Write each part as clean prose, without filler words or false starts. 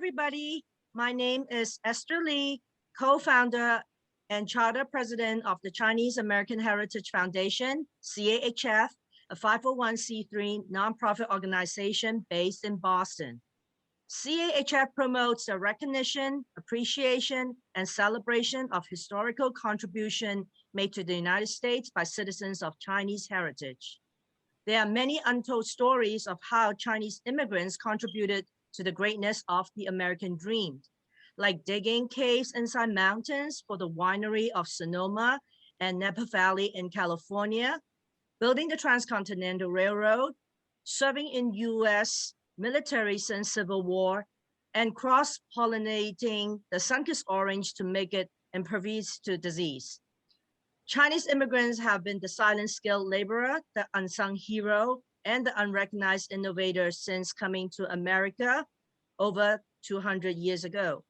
everybody. My name is Esther Lee, co-founder and charter president of the Chinese American Heritage Foundation, CAHF, a 501c3 nonprofit organization based in Boston. CAHF promotes the recognition, appreciation, and celebration of historical contribution made to the United States by citizens of Chinese heritage. There are many untold stories of how Chinese immigrants contributed to the greatness of the American dream, like digging caves inside mountains for the winery of Sonoma and Napa Valley in California, building the Transcontinental Railroad, serving in U.S. military since Civil War, and cross-pollinating the sun-kissed orange to make it impervious to disease. Chinese immigrants have been the silent skilled laborer, the unsung hero, and the unrecognized innovator since coming to America over 200 years ago.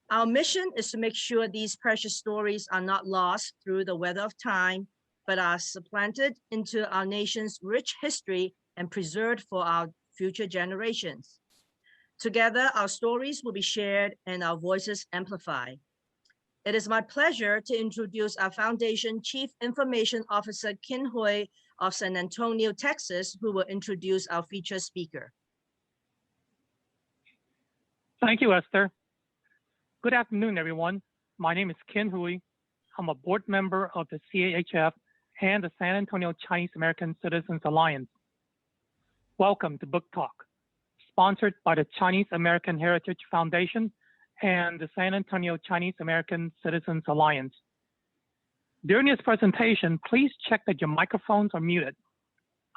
Our mission is to make sure these precious stories are not lost through the weather of time, but are supplanted into our nation's rich history and preserved for our future generations. Together, our stories will be shared and our voices amplified. It is my pleasure to introduce our Foundation Chief Information Officer, Kin Hui of San Antonio, Texas, who will introduce our featured speaker. Thank you, Esther. Good afternoon, everyone. My name is Kin Hui. I'm a board member of the CAHF and the San Antonio Chinese American Citizens Alliance. Welcome to Book Talk, sponsored by the Chinese American Heritage Foundation and the San Antonio Chinese American Citizens Alliance. During this presentation, please check that your microphones are muted.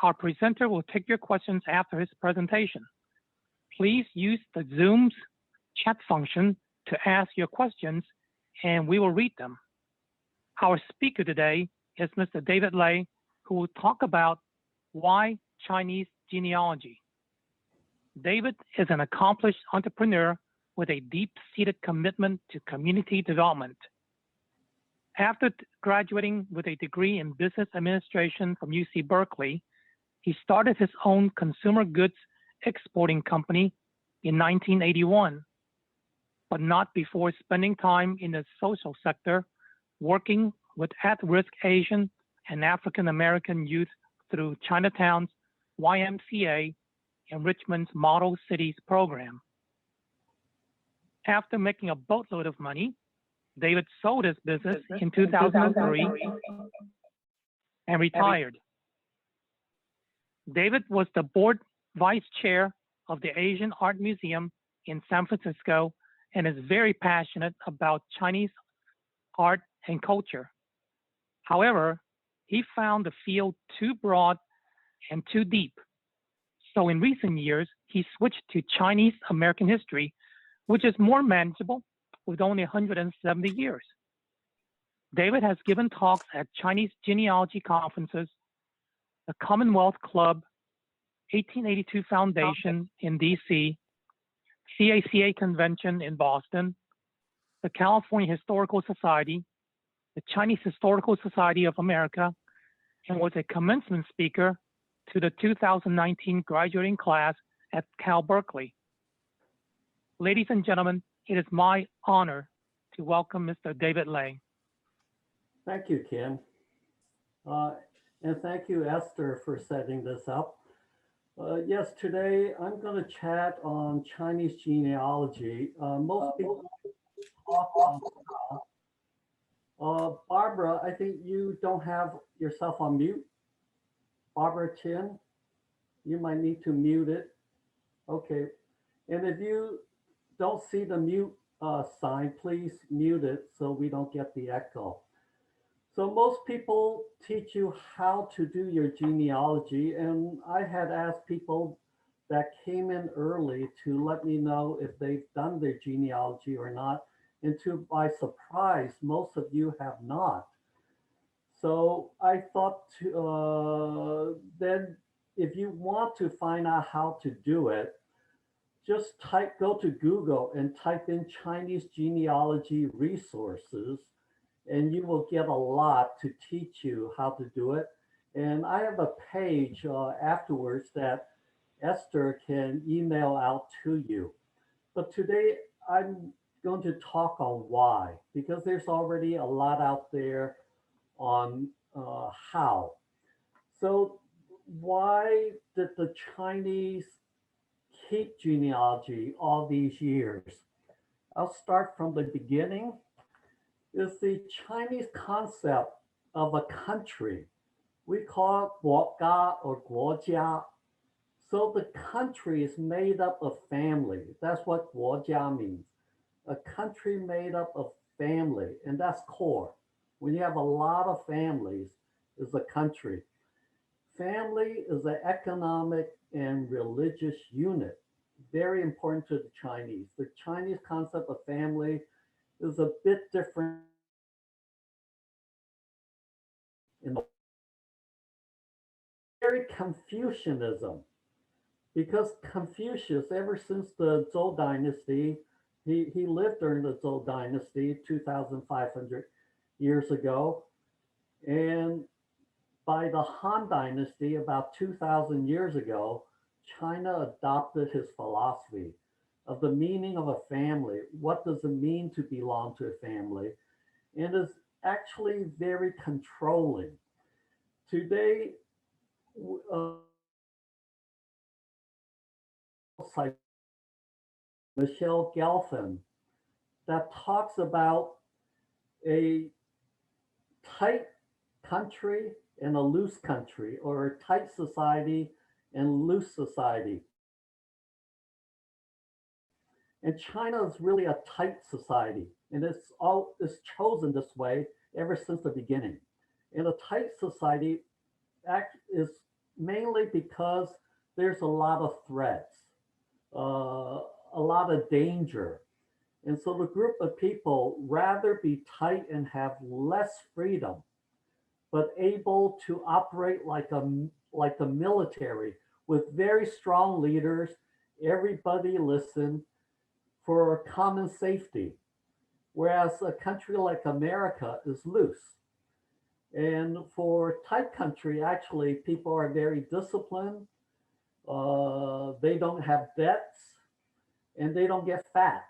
Our presenter will take your questions after his presentation. Please use the Zoom's chat function to ask your questions, and we will read them. Our speaker today is Mr. David Lei, who will talk about why Chinese genealogy. David is an accomplished entrepreneur with a deep-seated commitment to community development. After graduating with a degree in business administration from UC Berkeley, he started his own consumer goods exporting company in 1981, but not before spending time in the social sector, working with at-risk Asian and African American youth through Chinatown's YMCA and Richmond's Model Cities program. After making a boatload of money, David sold his business in 2003 and retired. David was the board vice chair of the Asian Art Museum in San Francisco and is very passionate about Chinese art and culture. However, he found the field too broad and too deep. So in recent years, he switched to Chinese American history, which is more manageable with only 170 years. David has given talks at Chinese genealogy conferences, the Commonwealth Club, 1882 Foundation in DC, CACA Convention in Boston, the California Historical Society, the Chinese Historical Society of America, and was a commencement speaker to the 2019 graduating class at Cal Berkeley. Ladies and gentlemen, it is my honor to welcome Mr. David Lei. Thank you, Kim. And thank you, Esther, for setting this up. Yes, today I'm going to chat on Chinese genealogy. Most people talk on Barbara, I think you don't have yourself on mute. Barbara Chin, you might need to mute it. Okay, and if you don't see the mute sign, please mute it so we don't get the echo. So most people teach you how to do your genealogy, and I had asked people that came in early to let me know if they've done their genealogy or not. And to my surprise, most of you have not. So I thought then if you want to find out how to do it, just go to Google and type in Chinese genealogy resources, and you will get a lot to teach you how to do it. And I have a page afterwards that Esther can email out to you. but today I'm going to talk on why, because there's already a lot out there on how. So, why did the Chinese keep genealogy all these years? I'll start from the beginning. Is the Chinese concept of a country. We call it 国家 or 国家. So the country is made up of family. That's what 国家 means. A country made up of family, and that's core. When you have a lot of families, is a country. Family is an economic and religious unit. Very important to the Chinese. The Chinese concept of family is a bit different in the very Confucianism, because Confucius, ever since the Zhou dynasty, he lived during the Zhou dynasty 2,500 years ago. And by the Han dynasty, about 2,000 years ago, China adopted his philosophy of the meaning of a family. What does it mean to belong to a family? And is actually very controlling. Today, uh, Michelle Gelfand that talks about a tight country and a loose country, or a tight society and loose society. And China is really a tight society, and it's chosen this way ever since the beginning. And a tight society is mainly because there's a lot of threats, a lot of danger. And so the group of people rather be tight and have less freedom, but able to operate like the military with very strong leaders. Everybody listen for common safety. Whereas a country like America is loose. And for tight country, actually, people are very disciplined. They don't have debts and they don't get fat.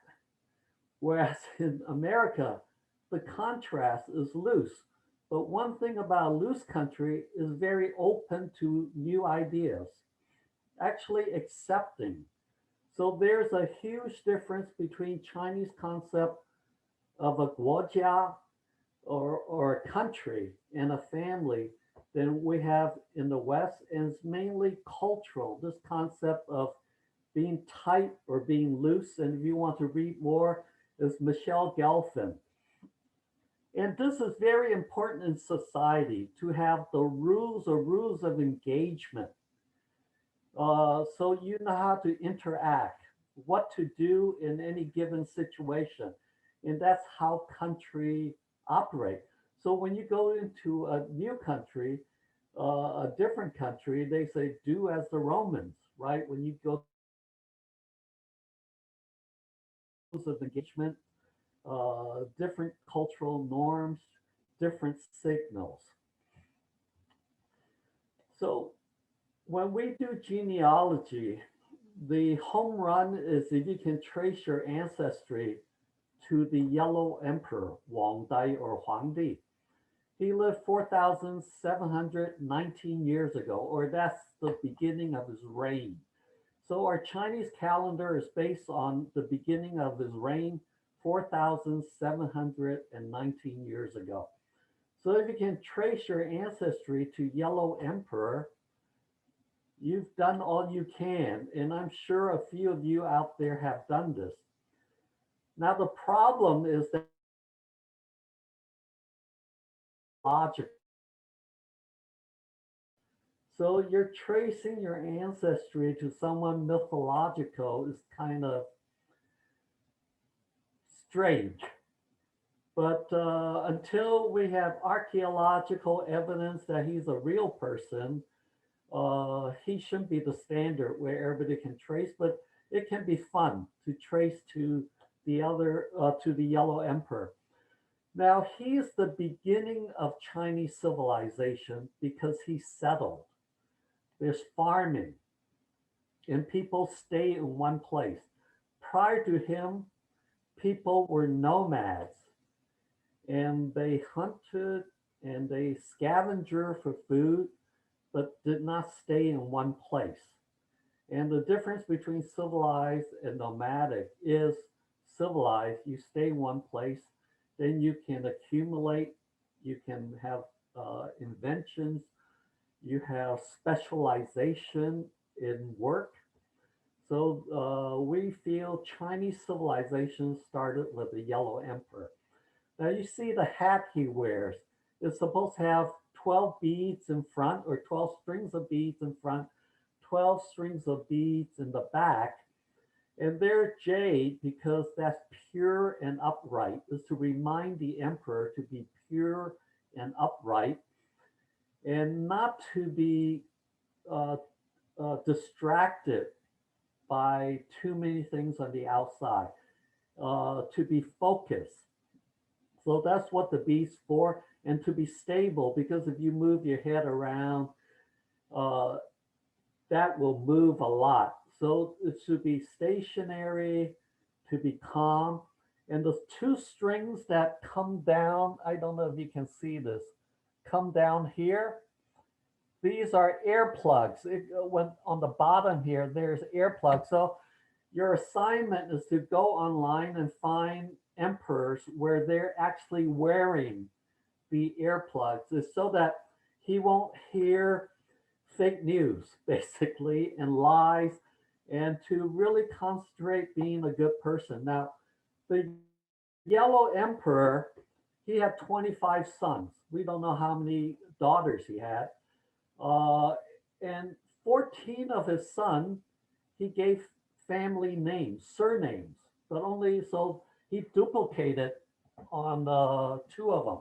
Whereas in America, the contrast is loose. But one thing about a loose country is very open to new ideas, actually accepting. So there's a huge difference between Chinese concept of a guojia, or a country and a family, than we have in the West. And it's mainly cultural, this concept of being tight or being loose. And if you want to read more, is Michelle Gelfand. And this is very important in society to have the rules or rules of engagement. So you know how to interact, what to do in any given situation. And that's how country operate. So when you go into a new country, a different country, they say, do as the Romans, right? When you go to of engagement, different cultural norms, different signals. So when we do genealogy, the home run is if you can trace your ancestry to the Yellow Emperor, Wang Dai or Huangdi. He lived 4,719 years ago, or that's the beginning of his reign. So our Chinese calendar is based on the beginning of his reign, 4,719 years ago. So if you can trace your ancestry to Yellow Emperor, you've done all you can. And I'm sure a few of you out there have done this. Now, the problem is that logic. So you're tracing your ancestry to someone mythological is kind of strange. But until we have archaeological evidence that he's a real person, he shouldn't be the standard where everybody can trace. But it can be fun to trace to to the Yellow Emperor. Now he's the beginning of Chinese civilization because he settled. There's farming, and people stay in one place. prior to him, people were nomads and they hunted and they scavenger for food, but did not stay in one place. And the difference between civilized and nomadic is civilized, you stay in one place, then you can accumulate, you can have inventions, you have specialization in work. So we feel Chinese civilization started with the Yellow Emperor. Now you see the hat he wears. It's supposed to have 12 beads in front or 12 strings of beads in front, 12 strings of beads in the back. And they're jade because that's pure and upright, is to remind the emperor to be pure and upright and not to be uh, distracted by too many things on the outside, to be focused. So that's what the bead's for, and to be stable because if you move your head around, uh, that will move a lot. So it should be stationary, to be calm. And the two strings that come down, I don't know if you can see this, come down here. These are air plugs. When on the bottom here, there's air plugs. So your assignment is to go online and find emperors where they're actually wearing the earplugs, is so that he won't hear fake news, basically, and lies, and to really concentrate being a good person. Now, the Yellow Emperor, he had 25 sons. We don't know how many daughters he had. Uh, and 14 of his sons, he gave family names, surnames, but only so he duplicated on two of them.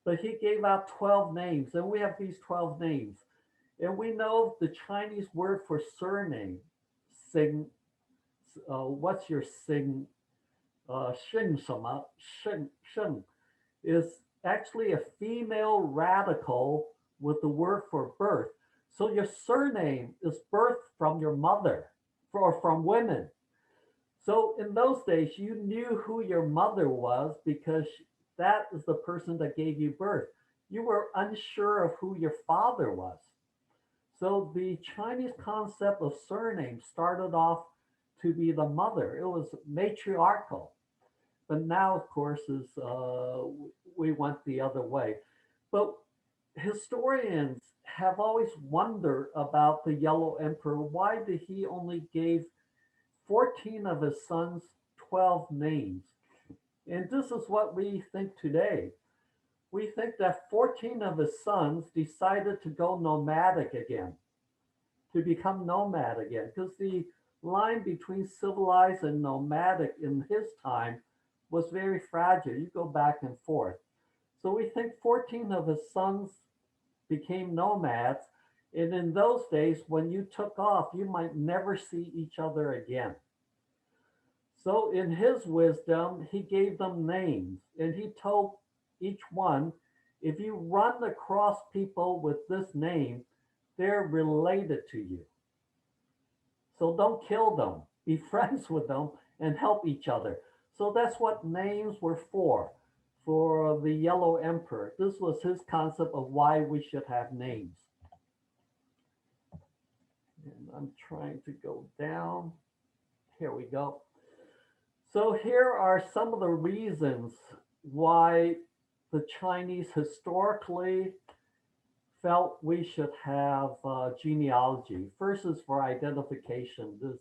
But he gave out 12 names, and we have these 12 names. And we know the Chinese word for surname, Sing, what's your Sing, Sheng Shema, Sheng, is actually a female radical with the word for birth. So your surname is birth from your mother, or from women. So in those days, you knew who your mother was because that is the person that gave you birth. You were unsure of who your father was. So the Chinese concept of surname started off to be the mother. It was matriarchal. But now, of course, is we went the other way. But historians have always wondered about the Yellow Emperor. Why did he only give 14 of his sons 12 names? And this is what we think today. We think that 14 of his sons decided to go nomadic again, to become nomad again, because the line between civilized and nomadic in his time was very fragile. You go back and forth. So we think 14 of his sons became nomads. And in those days, when you took off, you might never see each other again. So, in his wisdom, he gave them names and he told each one, if you run across people with this name, they're related to you. So, don't kill them, be friends with them and help each other. So, that's what names were for the Yellow Emperor. This was his concept of why we should have names. And I'm trying to go down. Here we go. So here are some of the reasons why the Chinese historically felt we should have genealogy. First is for identification. This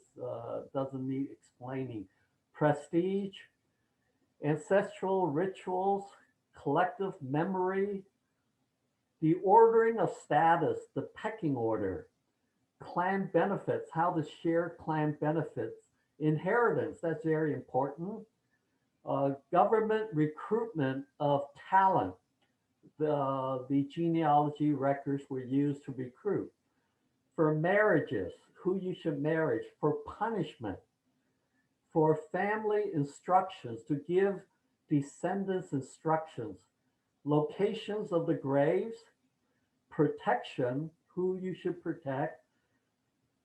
doesn't need explaining. Prestige, ancestral rituals, collective memory, the ordering of status, the pecking order, clan benefits, how to share clan benefits, inheritance, that's very important, government recruitment of talent. The genealogy records were used to recruit. For marriages, who you should marry, for punishment, for family instructions, to give descendants instructions, locations of the graves, protection, who you should protect,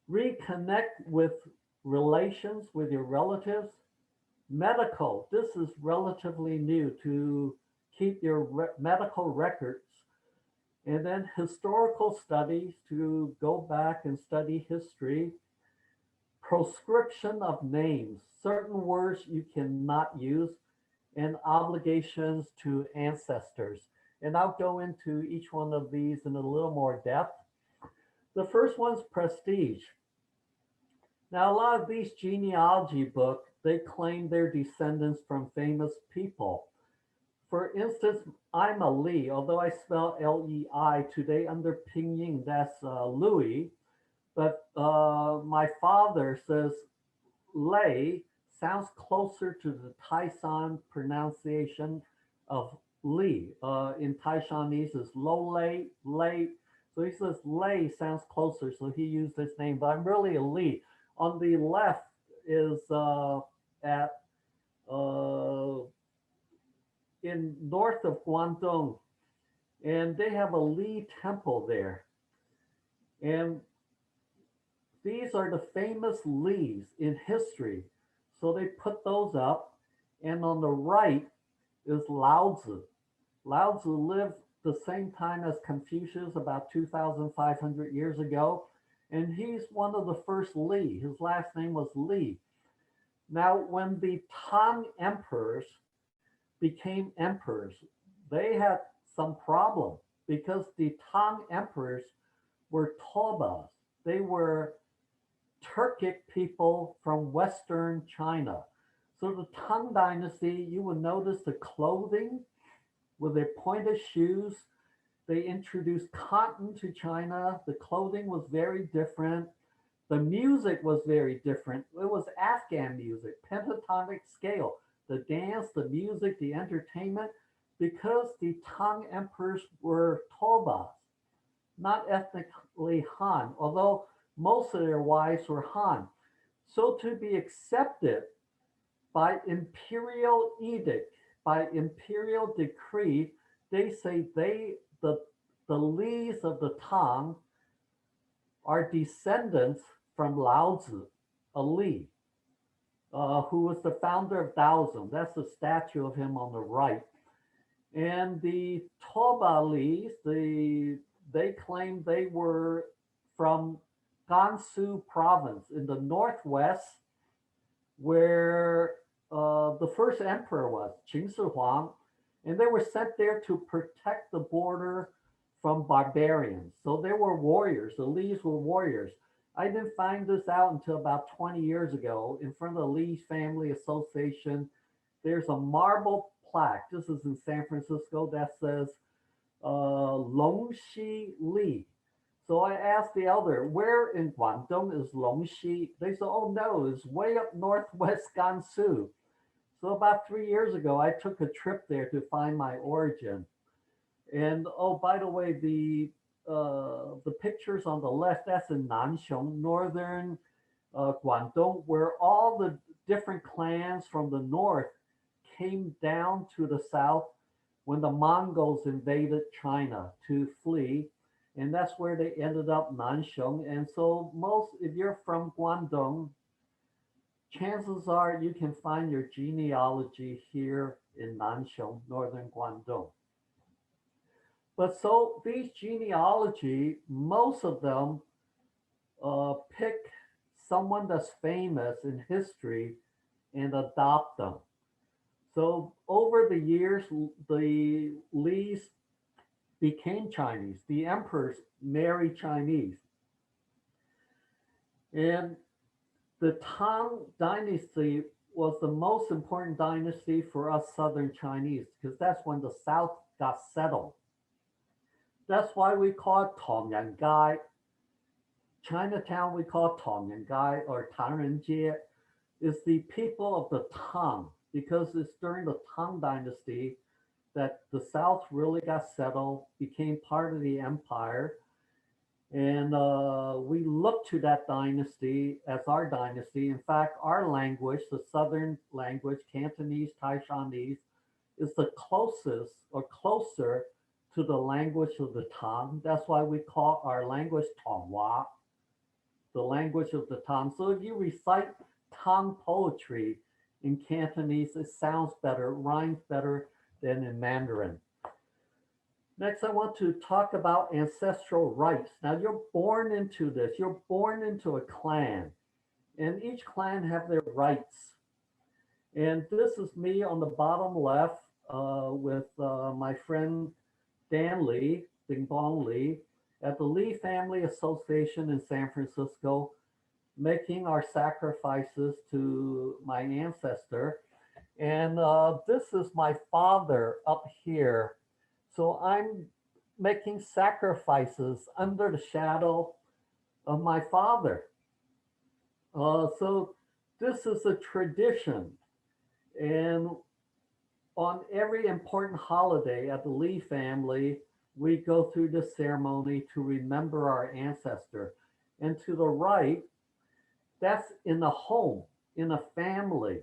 reconnect with relations with your relatives, medical. This is relatively new to keep your medical records. And then historical studies to go back and study history. Proscription of names, certain words you cannot use, and obligations to ancestors. And I'll go into each one of these in a little more depth. The first one's prestige. Now, a lot of these genealogy books, they claim they're descendants from famous people. For instance, I'm a Li, although I spell L-E-I today under Pinyin, that's Louis. But my father says Lei sounds closer to the Taishan pronunciation of Li. In Taishanese is Lo Lei, Lei. So he says Lei sounds closer, so he used this name, but I'm really a Li. On the left is at in north of Guangdong, and they have a Li temple there. And these are the famous Lis in history. So they put those up. And on the right is Lao Tzu. Lao Tzu lived the same time as Confucius, about 2,500 years ago. And he's one of the first Li. His last name was Li. Now, when the Tang emperors became emperors, they had some problem because the Tang emperors were Taobas. They were Turkic people from Western China. So the Tang Dynasty, you will notice the clothing with their pointed shoes. They introduced cotton to China. The clothing was very different. The music was very different. It was Afghan music, pentatonic scale. The dance, the music, the entertainment, because the Tang emperors were Taobas, not ethnically Han, although most of their wives were Han. So to be accepted by imperial edict, by imperial decree, they say the Lis of the Tang are descendants from Lao Tzu, a Li, who was the founder of Taoism. That's the statue of him on the right. And the Toba Lis, they claim they were from Gansu province in the northwest, where the first emperor was, Qin Shi Huang, and they were sent there to protect the border from barbarians. So they were warriors. The Lis were warriors. I didn't find this out until about 20 years ago. In front of the Li Family Association, there's a marble plaque. This is in San Francisco that says Longxi Li. So I asked the elder, where in Guangdong is Longxi? They said, oh no, it's way up northwest Gansu. So about 3 years ago, I took a trip there to find my origin. And oh, by the way, the pictures on the left, that's in Nanxiong, northern Guangdong, where all the different clans from the north came down to the south when the Mongols invaded China to flee. And that's where they ended up, Nanxiong. And so if you're from Guangdong, chances are you can find your genealogy here in Nanxiong, northern Guangdong. But so these genealogy, most of them pick someone that's famous in history and adopt them. So over the years, the Lis became Chinese. The emperors married Chinese. And the Tang dynasty was the most important dynasty for us Southern Chinese because that's when the South got settled. That's why we call it Tongyangai. Chinatown, we call it Tongyangai or Tangrenjie. It's the people of the Tang because it's during the Tang dynasty that the South really got settled, became part of the empire. And we look to that dynasty as our dynasty. In fact, our language, the Southern language, Cantonese, Taishanese, is the closest or closer to the language of the Tang. That's why we call our language Tonghua. the language of the Tang. So if you recite Tang poetry in Cantonese, it sounds better, rhymes better than in Mandarin. Next, I want to talk about ancestral rites. Now, you're born into this. You're born into a clan, and each clan have their rites. And this is me on the bottom left with my friend Dan Lee, Ding Bong Lee, at the Lee Family Association in San Francisco, making our sacrifices to my ancestor. And this is my father up here. So I'm making sacrifices under the shadow of my father. So this is a tradition. And on every important holiday at the Lee family, we go through this ceremony to remember our ancestor. And to the right, that's in a home, in a family.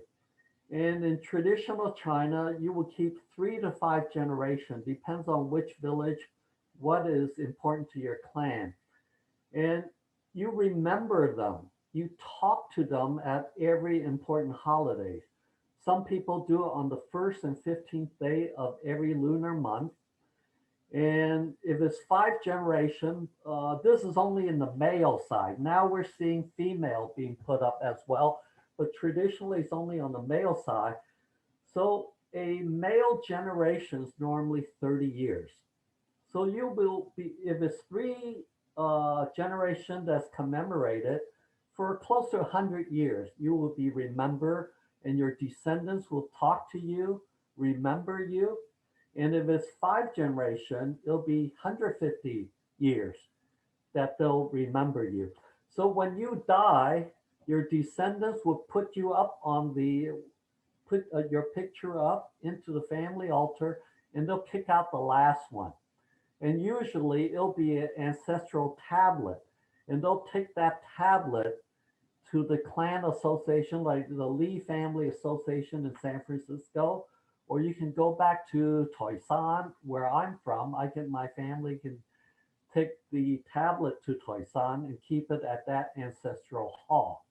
And in traditional China, you will keep 3 to 5 generations, depends on which village, what is important to your clan. And you remember them. You talk to them at every important holiday. Some people do it on the 1st and 15th day of every lunar month. And if it's 5 generations, this is only in the male side. Now we're seeing female being put up as well, but traditionally it's only on the male side. So a male generation is normally 30 years. So you will be, if it's 3 generation that's commemorated, for close to 100 years, you will be remembered and your descendants will talk to you, remember you. And if it's 5 generation, it'll be 150 years that they'll remember you. So when you die, your descendants will put you up on the, put your picture up into the family altar, and they'll pick out the last one. And usually it'll be an ancestral tablet, and they'll take that tablet to the clan association, like the Lee Family Association in San Francisco, or you can go back to Toisan, where I'm from. My family can take the tablet to Toisan and keep it at that ancestral hall.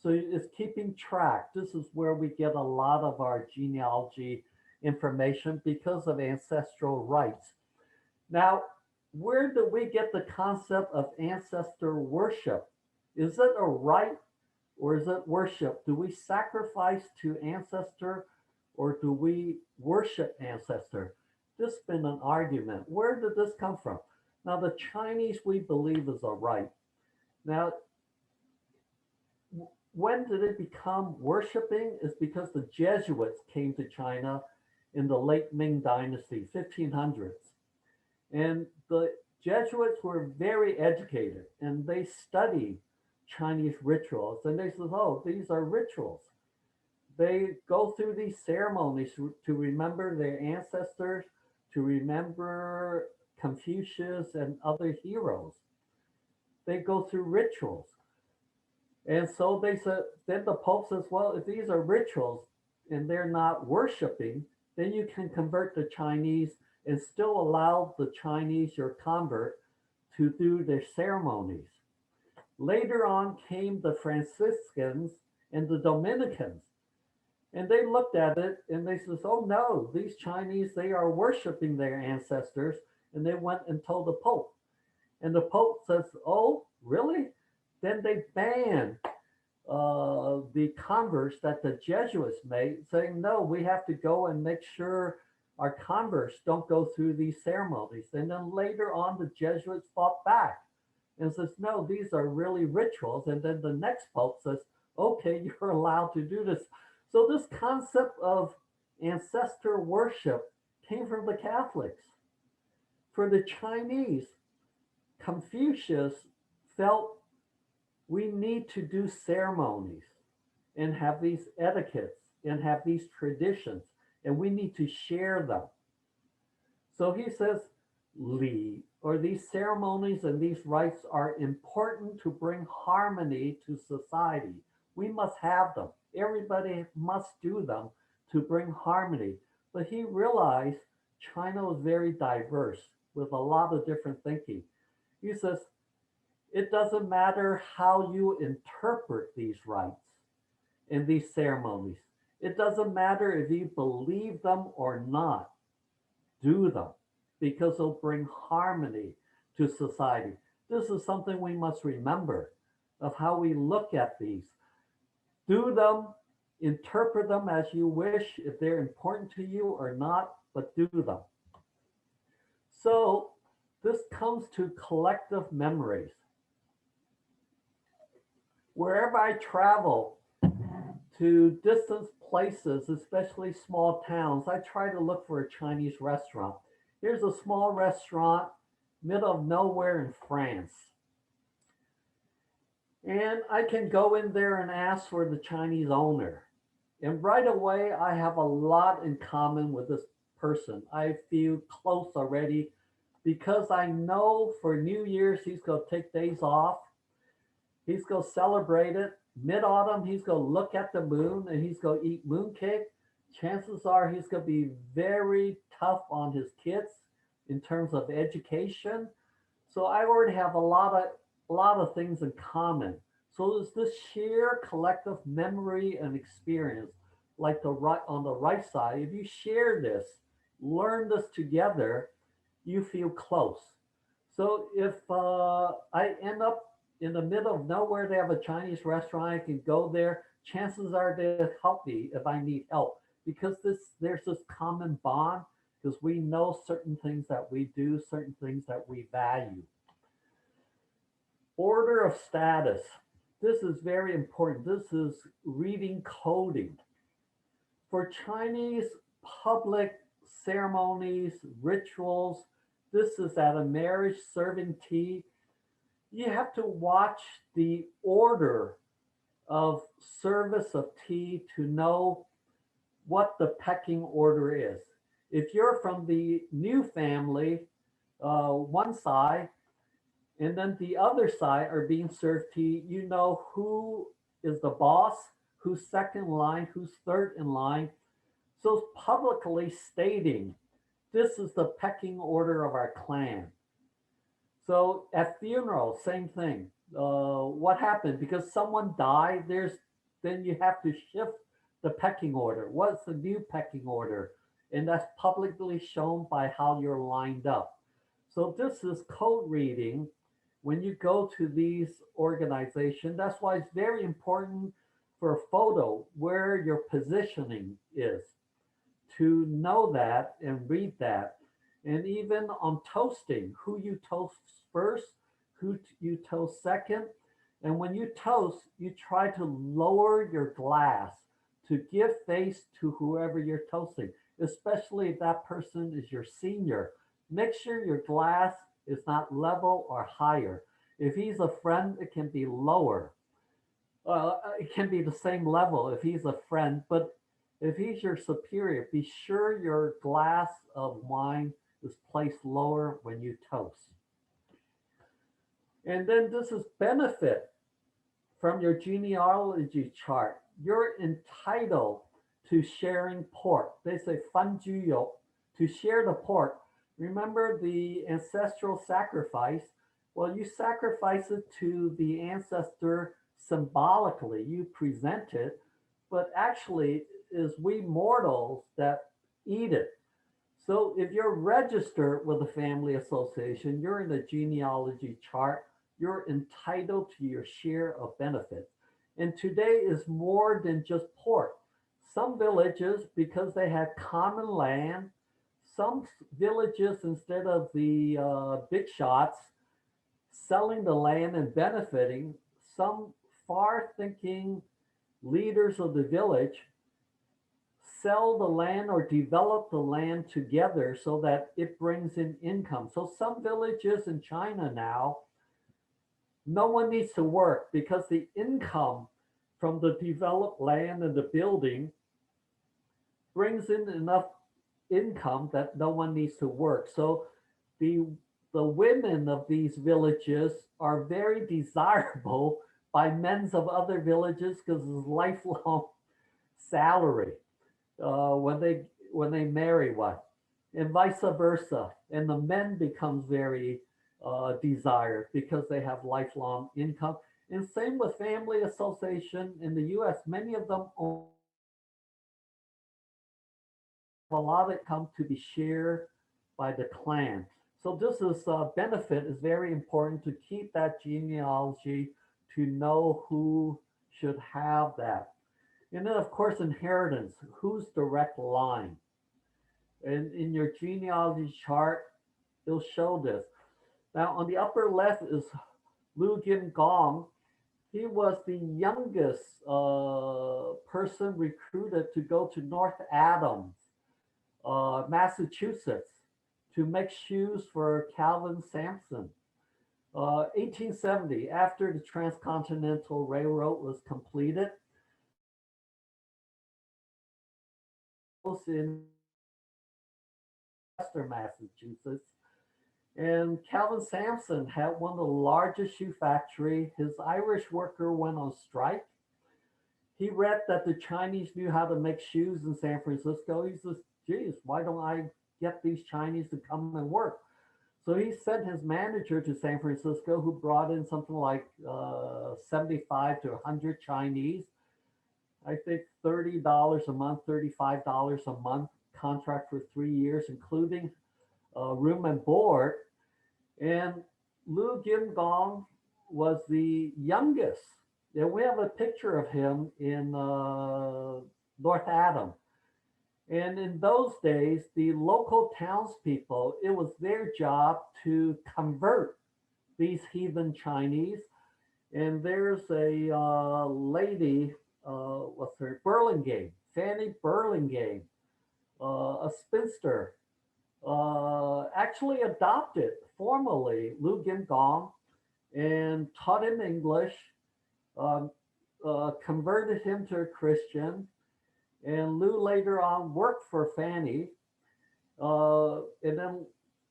So it's keeping track. This is where we get a lot of our genealogy information because of ancestral rites. Now, where do we get the concept of ancestor worship? Is it a rite or is it worship? Do we sacrifice to ancestor or do we worship ancestor? This has been an argument. Where did this come from? Now, the Chinese, we believe, is a rite. Now, when did it become worshiping? Is because the Jesuits came to China in the late Ming Dynasty, 1500s. And the Jesuits were very educated and they studied Chinese rituals. And they said, oh, these are rituals. They go through these ceremonies to remember their ancestors, to remember Confucius and other heroes. They go through rituals. And so they said, then the Pope says, well, if these are rituals and they're not worshiping, then you can convert the Chinese and still allow the Chinese, your convert, to do their ceremonies. Later on came the Franciscans and the Dominicans. And they looked at it and they said, oh no, these Chinese, they are worshiping their ancestors. And they went and told the Pope. And the Pope says, oh, really? Then they banned the converts that the Jesuits made, saying, no, we have to go and make sure our converts don't go through these ceremonies. And then later on, the Jesuits fought back and says, no, these are really rituals. And then the next Pope says, okay, you're allowed to do this. So this concept of ancestor worship came from the Catholics. For the Chinese, Confucius felt we need to do ceremonies and have these etiquettes and have these traditions, and we need to share them. So he says, Li, or these ceremonies and these rites are important to bring harmony to society. We must have them. Everybody must do them to bring harmony. But he realized China was very diverse with a lot of different thinking. He says, It doesn't matter how you interpret these rites and these ceremonies. It doesn't matter if you believe them or not. Do them because they'll bring harmony to society. This is something we must remember of how we look at these. Do them, interpret them as you wish, if they're important to you or not, but do them. So this comes to collective memories. Wherever I travel to distant places, especially small towns, I try to look for a Chinese restaurant. Here's a small restaurant, middle of nowhere in France. And I can go in there and ask for the Chinese owner. And right away, I have a lot in common with this person. I feel close already because I know for New Year's, he's going to take days off. He's going to celebrate it. Mid autumn, he's going to look at the moon and he's going to eat mooncake. Chances are he's going to be very tough on his kids in terms of education. So I already have a lot of things in common. So there's this sheer collective memory and experience, like the right on the right side. If you share this, learn this together, you feel close. So if I end up in the middle of nowhere, they have a Chinese restaurant, I can go there. Chances are they'll help me if I need help because there's this common bond because we know certain things that we do, certain things that we value. Order of status. This is very important. This is reading coding. For Chinese public ceremonies, rituals, this is at a marriage serving tea. You have to watch the order of service of tea to know what the pecking order is. If you're from the new family, one side, and then the other side are being served tea, you know who is the boss, who's second in line, who's third in line. So publicly stating this is the pecking order of our clan. So at funerals, same thing. What happened? Because someone died, then you have to shift the pecking order. What's the new pecking order? And that's publicly shown by how you're lined up. So this is code reading when you go to these organizations. That's why it's very important for a photo where your positioning is to know that and read that. And even on toasting, who you toast first, who you toast second. And when you toast, you try to lower your glass to give face to whoever you're toasting, especially if that person is your senior. Make sure your glass is not level or higher. If he's a friend, it can be lower. It can be the same level if he's a friend, but if he's your superior, be sure your glass of wine is placed lower when you toast. And then this is benefit from your genealogy chart. You're entitled to sharing pork. They say fan juyo, to share the pork. Remember the ancestral sacrifice? Well, you sacrifice it to the ancestor symbolically. You present it, but actually is we mortals that eat it. So if you're registered with a family association, you're in the genealogy chart, you're entitled to your share of benefits. And today is more than just pork. Some villages, because they had common land, some villages, instead of the big shots selling the land and benefiting, some far thinking leaders of the village sell the land or develop the land together so that it brings in income. So some villages in China now, no one needs to work because the income from the developed land and the building brings in enough income that no one needs to work. So the the women of these villages are very desirable by men of other villages because it's lifelong salary when they marry one, and vice versa. And the men becomes very desire because they have lifelong income. And same with family association in the US. Many of them own a lot of income to be shared by the clan. So this is benefit is very important to keep that genealogy to know who should have that. And then of course inheritance, whose direct line. And in your genealogy chart, it'll show this. Now on the upper left is Lu Gim Gong. He was the youngest person recruited to go to North Adams, Massachusetts, to make shoes for Calvin Sampson. 1870, after the Transcontinental Railroad was completed, in western Massachusetts, and Calvin Sampson had one of the largest shoe factory. His Irish worker went on strike. He read that the Chinese knew how to make shoes in San Francisco. He says, geez, why don't I get these Chinese to come and work? So he sent his manager to San Francisco, who brought in something like 75 to 100 Chinese. I think $30 a month, $35 a month, contract for 3 years, including room and board. And Lu Gim Gong was the youngest. And we have a picture of him in North Adam. And in those days, the local townspeople, it was their job to convert these heathen Chinese. And there's a lady, what's her, Burlingame, Fanny Burlingame, a spinster, actually adopted formally Lu Gim Gong and taught him English, converted him to a Christian. And Lu later on worked for Fanny. And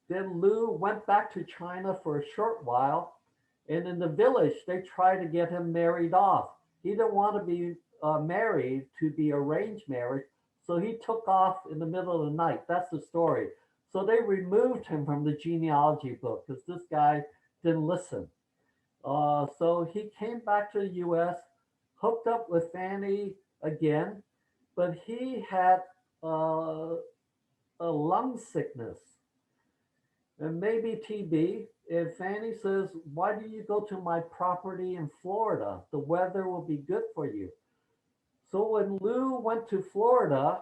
then Lu went back to China for a short while. And in the village, they tried to get him married off. He didn't want to be married to be arranged marriage. So he took off in the middle of the night. That's the story. So they removed him from the genealogy book because this guy didn't listen. So he came back to the US, hooked up with Fanny again, but he had a lung sickness and maybe TB. And Fanny says, why do you go to my property in Florida? The weather will be good for you. So when Lu went to Florida,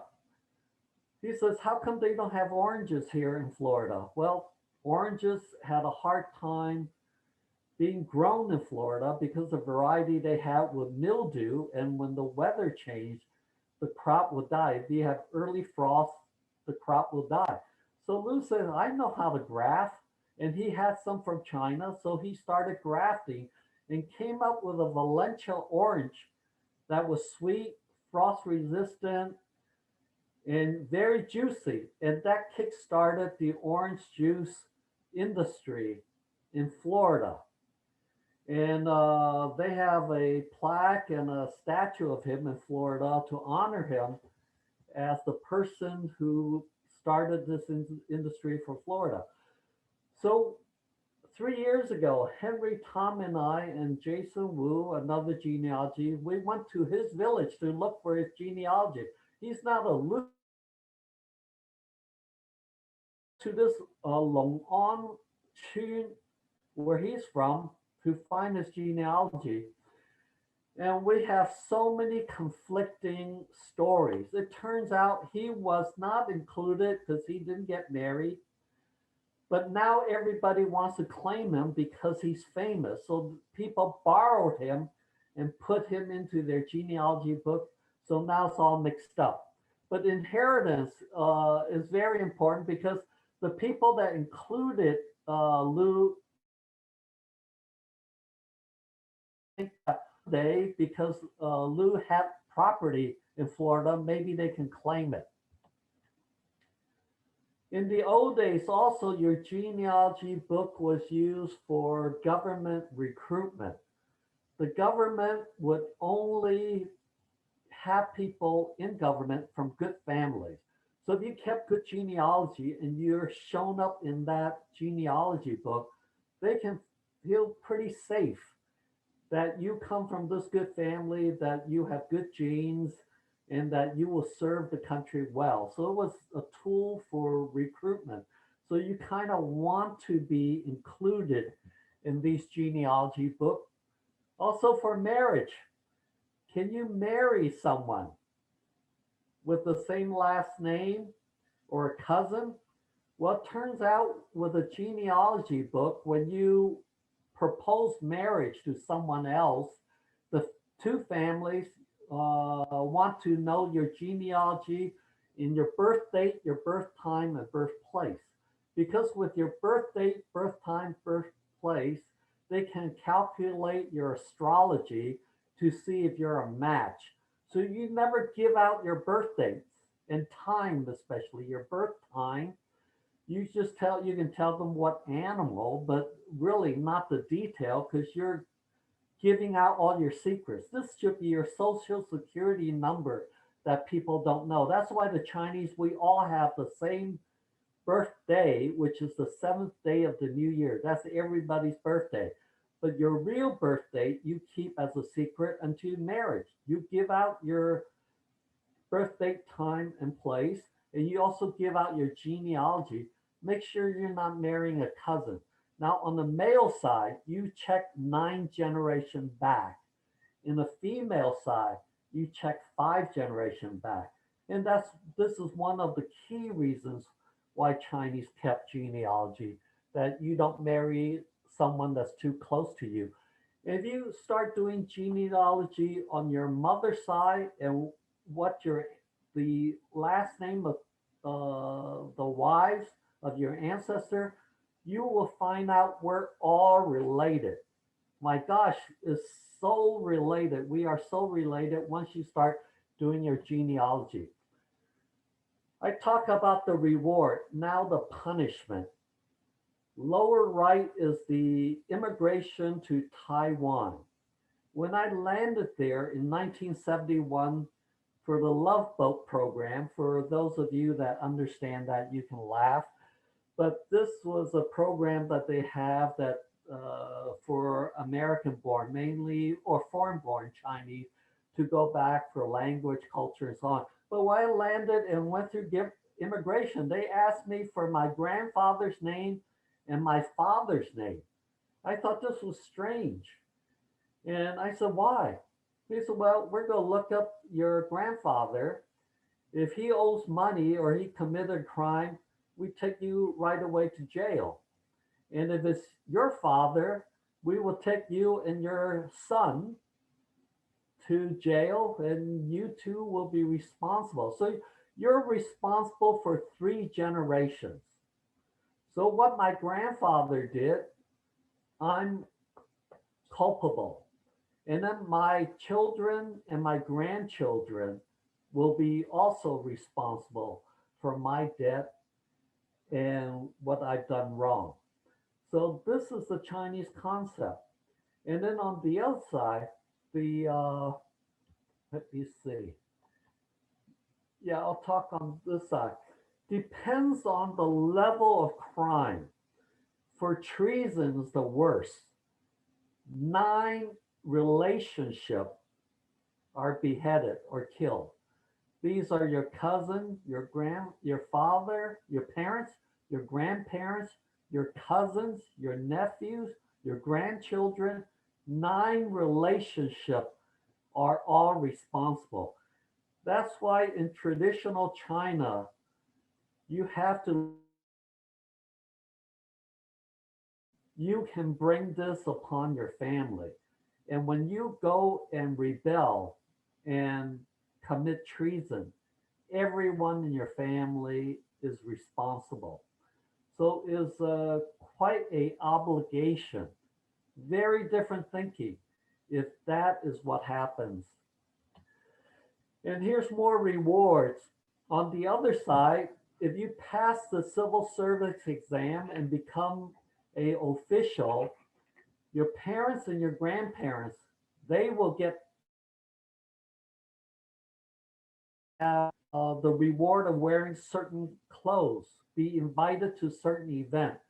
he says, how come they don't have oranges here in Florida? Well, oranges had a hard time being grown in Florida because the variety they had would mildew. And when the weather changed, the crop would die. If you have early frost, the crop will die. So Lu said, I know how to graft. And he had some from China. So he started grafting and came up with a Valencia orange that was sweet, frost resistant, and very juicy. And that kick-started the orange juice industry in Florida. And they have a plaque and a statue of him in Florida to honor him as the person who started this industry for Florida. So 3 years ago, Henry Tom and I and Jason Wu, another genealogy, we went to his village to look for his genealogy. He's not a Lu to this Long On Chun, where he's from, to find his genealogy. And we have so many conflicting stories. It turns out he was not included because he didn't get married. But now everybody wants to claim him because he's famous. So people borrowed him and put him into their genealogy book. So now it's all mixed up. But inheritance is very important because the people that included Lu think that they, because Lu had property in Florida, maybe they can claim it. In the old days, also, your genealogy book was used for government recruitment. The government would only have people in government from good families. So if you kept good genealogy and you're shown up in that genealogy book, they can feel pretty safe that you come from this good family, that you have good genes, and that you will serve the country well. So it was a tool for recruitment. So you kind of want to be included in these genealogy books. Also for marriage, can you marry someone with the same last name or a cousin? Well, it turns out with a genealogy book, when you propose marriage to someone else, the two families want to know your genealogy in your birth date, your birth time, and birthplace. Because with your birth date, birth time, birthplace, they can calculate your astrology to see if you're a match. So you never give out your birth dates and time, especially your birth time. You can tell them what animal, but really not the detail, because you're giving out all your secrets. This should be your social security number that people don't know. That's why the Chinese, we all have the same birthday, which is the seventh day of the new year. That's everybody's birthday. But your real birth date you keep as a secret until marriage. You give out your birth date, time, and place, and you also give out your genealogy. Make sure you're not marrying a cousin. Now, on the male side, you check 9 generations back. In the female side, you check 5 generations back. And this is one of the key reasons why Chinese kept genealogy, that you don't marry someone that's too close to you. If you start doing genealogy on your mother's side and what your the last name of the wives of your ancestor, you will find out we're all related. My gosh, is so related. We are so related once you start doing your genealogy. I talk about the reward, now the punishment. Lower right is the immigration to Taiwan. When I landed there in 1971 for the Love Boat program, for those of you that understand that, you can laugh, but this was a program that they have that for American born mainly, or foreign born Chinese, to go back for language, culture, and so on. But when I landed and went through immigration, they asked me for my grandfather's name and my father's name. I thought this was strange. And I said, why? He said, well, we're going to look up your grandfather. If he owes money or he committed a crime, we take you right away to jail. And if it's your father, we will take you and your son to jail, and you two will be responsible. So you're responsible for 3 generations. So what my grandfather did, I'm culpable. And then my children and my grandchildren will be also responsible for my debt and what I've done wrong. So this is the Chinese concept. And then on the other side, the let me see. Yeah, I'll talk on this side. Depends on the level of crime. For treason is the worst. 9 relationships are beheaded or killed. These are your cousin, your father, your parents, your grandparents, your cousins, your nephews, your grandchildren. 9 relationships are all responsible. That's why in traditional China, you have to, you can bring this upon your family. And when you go and rebel and commit treason, everyone in your family is responsible. So it's quite a obligation. Very different thinking if that is what happens. And here's more rewards. On the other side, if you pass the civil service exam and become a official, your parents and your grandparents, they will get the reward of wearing certain clothes, be invited to certain events.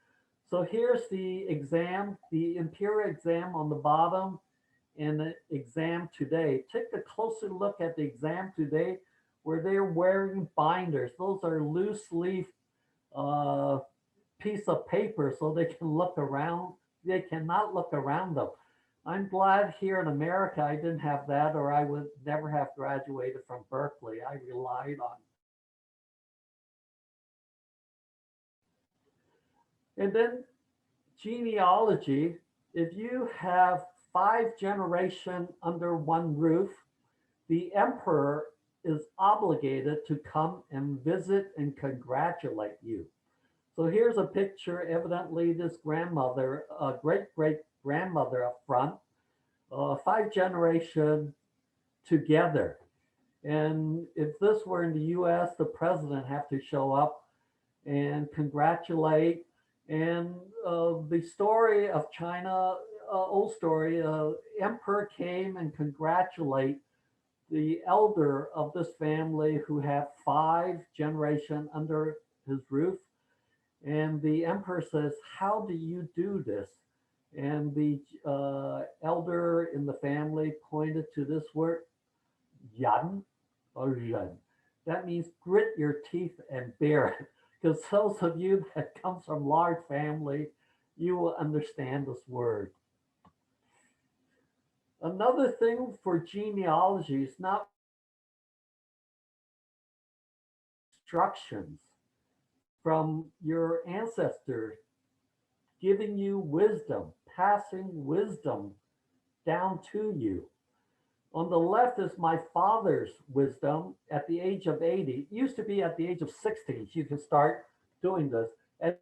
So here's the exam, the imperial exam on the bottom and the exam today. Take a closer look at the exam today where they're wearing binders. Those are loose leaf uh, piece of paper so they can look around. They cannot look around them. I'm glad here in America I didn't have that, or I would never have graduated from Berkeley. I relied on. And then genealogy, if you have 5 generations under one roof, the emperor is obligated to come and visit and congratulate you. So here's a picture, evidently this grandmother, great great grandmother up front, 5 generations together. And if this were in the US, the president have to show up and congratulate. And the story of China, old story, emperor came and congratulate the elder of this family who had 5 generations under his roof. And the emperor says, "How do you do this?" And the elder in the family pointed to this word, yan or ren. That means grit your teeth and bear it. Because those of you that comes from large family, you will understand this word. Another thing for genealogy is not instructions from your ancestors giving you wisdom, passing wisdom down to you. On the left is my father's wisdom at the age of 80. It used to be at the age of 60, you can start doing this. At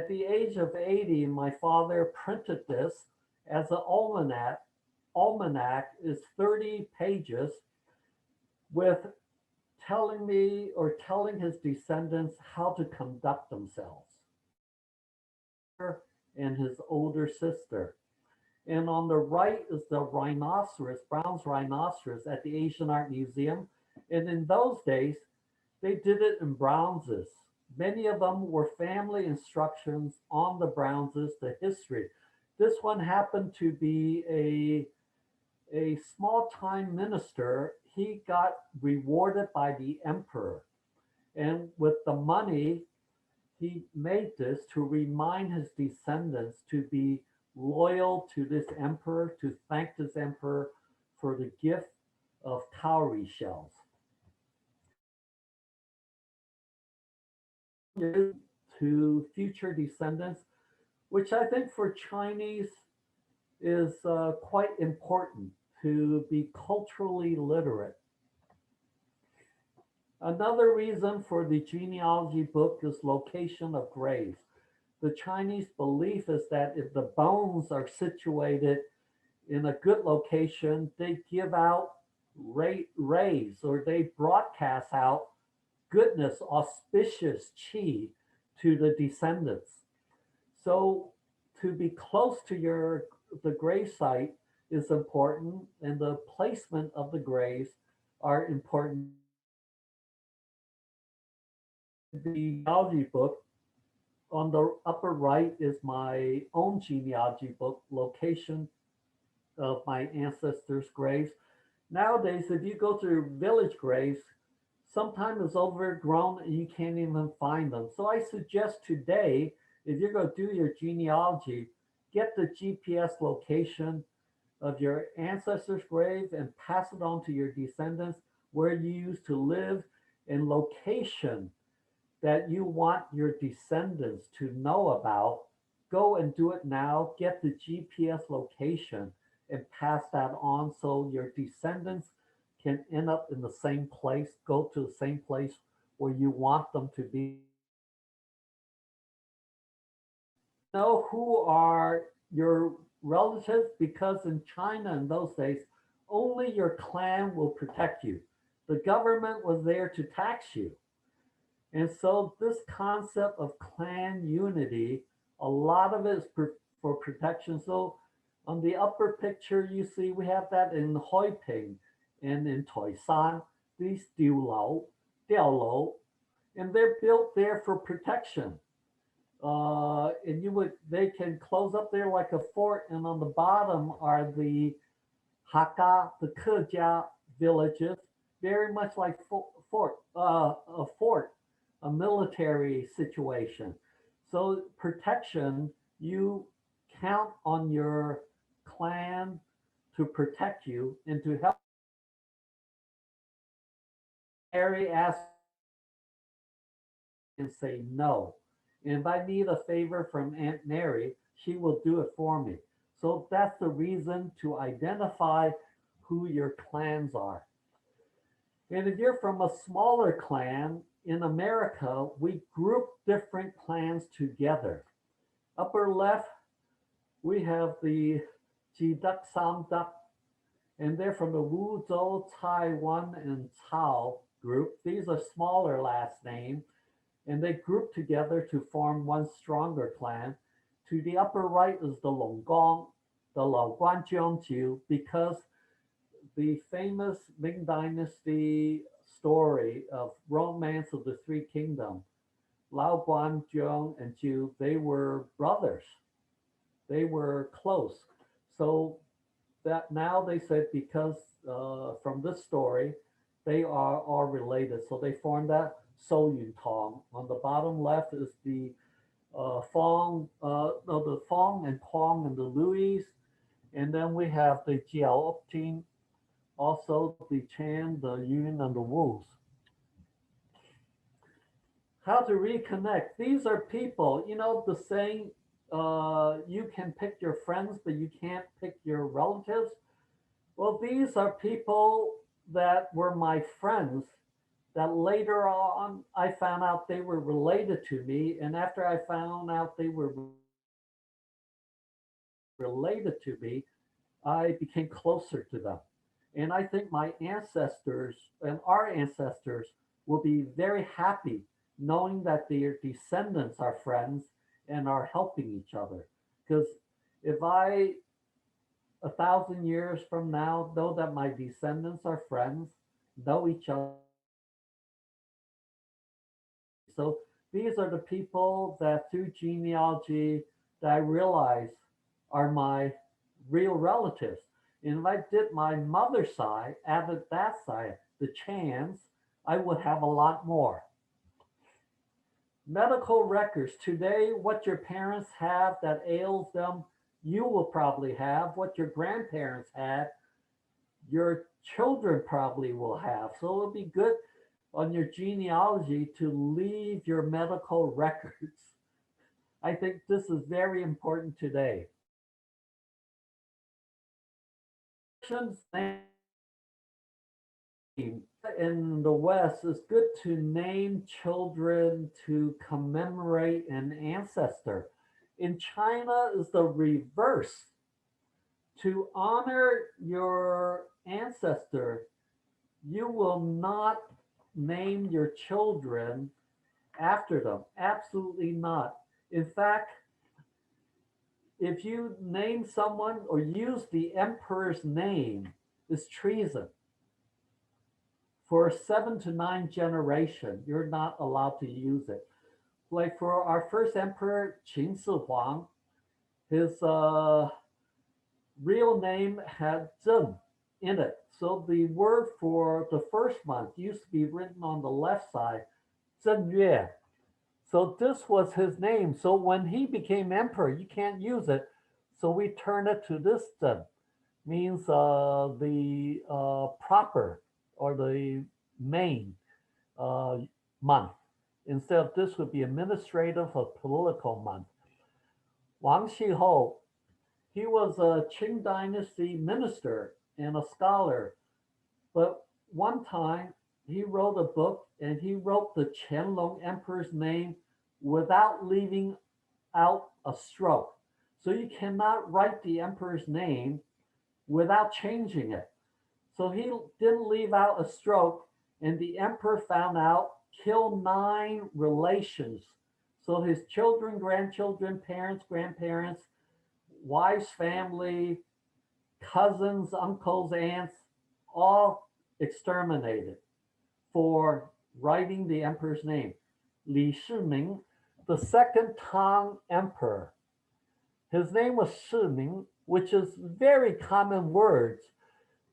the age of 80, my father printed this as an almanac. Almanac is 30 pages with telling me or telling his descendants how to conduct themselves and his older sister. And on the right is the rhinoceros, Brown's rhinoceros at the Asian Art Museum. And in those days, they did it in bronzes. Many of them were family instructions on the bronzes, the history. This one happened to be a small time minister. He got rewarded by the emperor. And with the money, he made this to remind his descendants to be loyal to this emperor, to thank this emperor for the gift of cowrie shells. To future descendants, which I think for Chinese is quite important to be culturally literate. Another reason for the genealogy book is location of graves. The Chinese belief is that if the bones are situated in a good location, they give out rays or they broadcast out goodness, auspicious chi to the descendants. So to be close to the grave site is important, and the placement of the graves are important. The genealogy book on the upper right is my own genealogy book, location of my ancestors' graves. Nowadays, if you go to village graves, sometimes it's overgrown and you can't even find them. So I suggest today, if you're going to do your genealogy, get the GPS location of your ancestors' grave and pass it on to your descendants where you used to live and location that you want your descendants to know about. Go and do it now. Get the GPS location and pass that on so your descendants can end up in the same place, go to the same place where you want them to be. Know who are your relatives, because in China in those days, only your clan will protect you. The government was there to tax you. And so this concept of clan unity, a lot of it is for protection. So on the upper picture, you see we have that in Hoi Ping and in Toisan, these Diao Lou, and they're built there for protection. And they can close up there like a fort, and on the bottom are the Hakka, the Keja villages, very much like a fort, a military situation. So protection, you count on your clan to protect you and to help. Mary asks and say no. And if I need a favor from Aunt Mary, she will do it for me. So that's the reason to identify who your clans are. And if you're from a smaller clan, in America, we group different clans together. Upper left, we have the Jiduk Samduk, and they're from the Wuzhou, Taiwan, and Cao group. These are smaller last names, and they group together to form one stronger clan. To the upper right is the Longgong, the Laoguan Jiangju, because the famous Ming Dynasty story of Romance of the Three Kingdoms, Lao Guan, Zhong, and Ju, they were brothers. They were close. So that now they said because from this story, they are all related. So they formed that So Yun Tong. On the bottom left is the no, the Fong and Kwong and the Louis. And then we have the Jiao Opting, also the Chan, the Yun, and the Wus. How to reconnect. These are people, the saying, you can pick your friends, but you can't pick your relatives. Well, these are people that were my friends that later on I found out they were related to me. And after I found out they were related to me, I became closer to them. And I think my ancestors and our ancestors will be very happy knowing that their descendants are friends and are helping each other. Because if I, 1,000 years from now, know that my descendants are friends, know each other. So these are the people that through genealogy that I realize are my real relatives. And if I did my mother's side, added that side, the Chans, I would have a lot more. Medical records. Today, what your parents have that ails them, you will probably have. What your grandparents had, your children probably will have. So it'll be good on your genealogy to leave your medical records. I think this is very important today. In the West, it's good to name children to commemorate an ancestor. In China, is the reverse. To honor your ancestor, you will not name your children after them. Absolutely not. In fact, if you name someone or use the emperor's name, it's treason. For 7 to 9 generations, you're not allowed to use it. Like for our first emperor, Qin Shi Huang, his real name had Zhen in it. So the word for the first month used to be written on the left side, Zhen Yue. So this was his name. So when he became emperor, you can't use it. So we turn it to this Zhen, means the proper or the main month. Instead of this would be administrative or political month. Wang Shiho, he was a Qing Dynasty minister and a scholar. But one time he wrote a book and he wrote the Qianlong Emperor's name without leaving out a stroke. So you cannot write the emperor's name without changing it. So he didn't leave out a stroke, and the emperor found out, killed 9 relations. So his children, grandchildren, parents, grandparents, wife's family, cousins, uncles, aunts, all exterminated for writing the emperor's name. Li Shiming, the second Tang emperor. His name was Shining, which is very common words.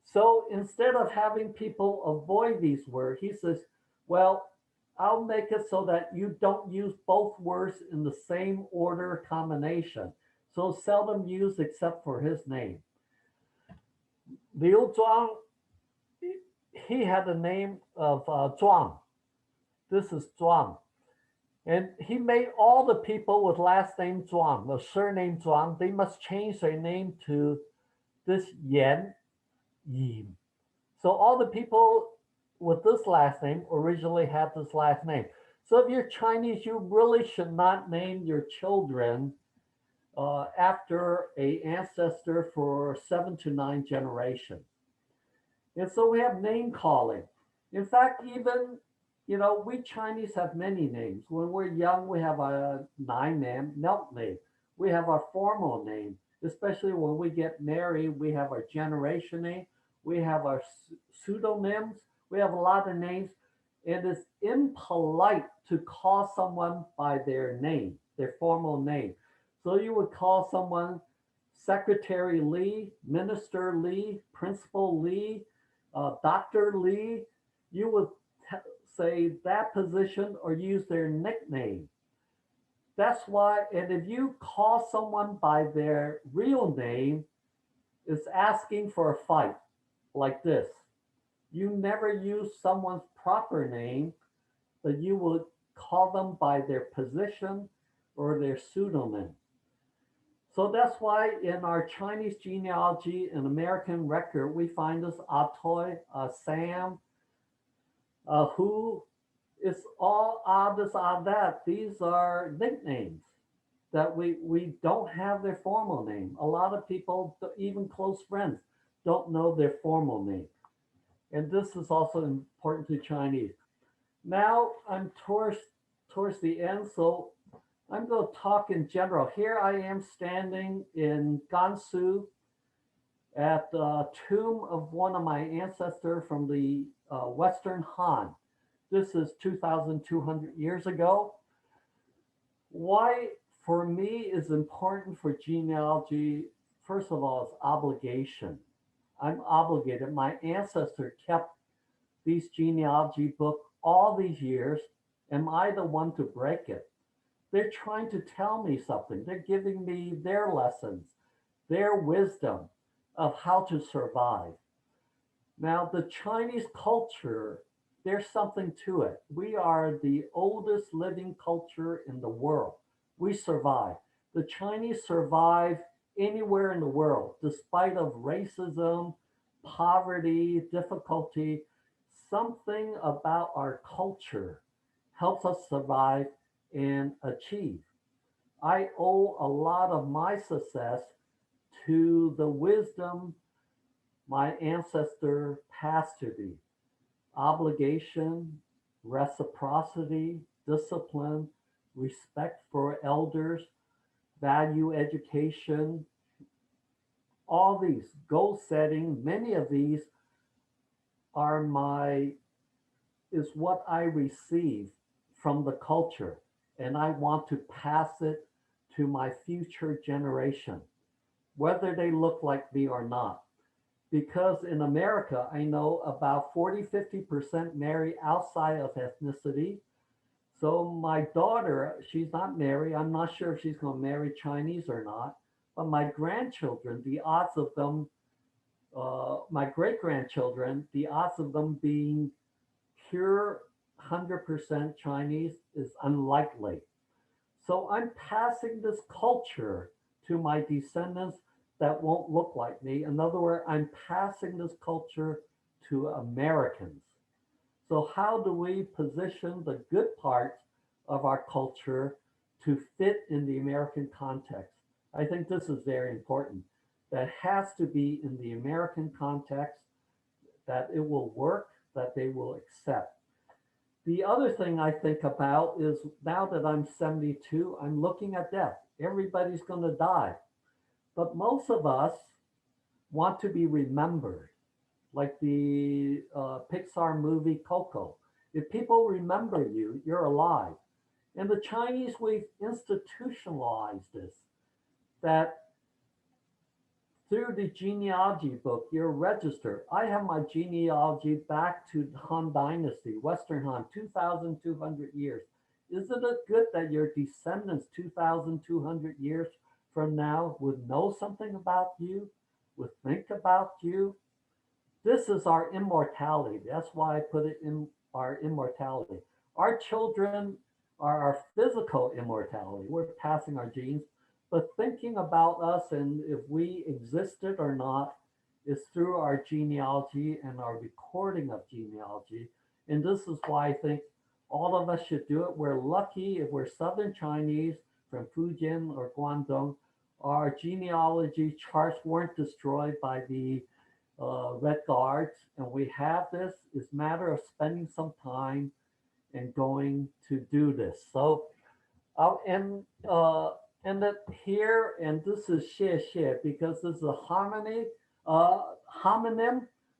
So instead of having people avoid these words, he says, well, I'll make it so that you don't use both words in the same order combination. So seldom used except for his name. Liu Zhuang, he had the name of Zhuang. This is Zhuang. And he made all the people with last name Zhuang, the surname Zhuang, they must change their name to this Yan Yim. So all the people with this last name originally had this last name. So if you're Chinese, you really should not name your children after a ancestor for 7 to 9 generations. And so we have name calling. In fact, even we Chinese have many names. When we're young, we have a name, milk name. We have our formal name. Especially when we get married, we have our generation name. We have our pseudonyms. We have a lot of names. It is impolite to call someone by their name, their formal name. So you would call someone Secretary Lee, Minister Lee, Principal Lee, Dr. Lee. You would say that position or use their nickname. That's why, and if you call someone by their real name, it's asking for a fight like this. You never use someone's proper name, but you would call them by their position or their pseudonym. So that's why in our Chinese genealogy and American record, we find this Atoy, Sam, Hu. It's all this, that. These are nicknames that we don't have their formal name. A lot of people, even close friends, don't know their formal name. And this is also important to Chinese. Now I'm towards the end, so I'm going to talk in general. Here I am standing in Gansu at the tomb of one of my ancestors from the Western Han. This is 2,200 years ago. Why, for me, is important for genealogy, first of all, is obligation. I'm obligated. My ancestor kept these genealogy book all these years. Am I the one to break it? They're trying to tell me something. They're giving me their lessons, their wisdom of how to survive. Now, the Chinese culture, there's something to it. We are the oldest living culture in the world. We survive. The Chinese survive anywhere in the world, despite of racism, poverty, difficulty. Something about our culture helps us survive and achieve. I owe a lot of my success to the wisdom my ancestor passed to me. Obligation, reciprocity, discipline, respect for elders, value education, all these goal setting, many of these are my is what I receive from the culture, and I want to pass it to my future generation, whether they look like me or not. Because in America, I know about 40-50% marry outside of ethnicity. So my daughter, she's not married. I'm not sure if she's going to marry Chinese or not. But my grandchildren, the odds of them, my great grandchildren, the odds of them being pure 100% Chinese is unlikely. So I'm passing this culture to my descendants that won't look like me. In other words, I'm passing this culture to Americans. So, how do we position the good parts of our culture to fit in the American context? I think this is very important. That has to be in the American context, that it will work, that they will accept. The other thing I think about is now that I'm 72, I'm looking at death. Everybody's going to die. But most of us want to be remembered, like the Pixar movie Coco. If people remember you, you're alive. And the Chinese, we've institutionalized this, that through the genealogy book, you're registered. I have my genealogy back to Han Dynasty, Western Han, 2,200 years. Isn't it good that your descendants 2,200 years from now would know something about you, would think about you? This is our immortality. That's why I put it in our immortality. Our children are our physical immortality. We're passing our genes, but thinking about us and if we existed or not is through our genealogy and our recording of genealogy. And this is why I think all of us should do it. We're lucky if we're Southern Chinese from Fujian or Guangdong, our genealogy charts weren't destroyed by the Red Guards, and we have this. It's a matter of spending some time and going to do this. So I'll end it here, and this is xie xie because this is a homonym.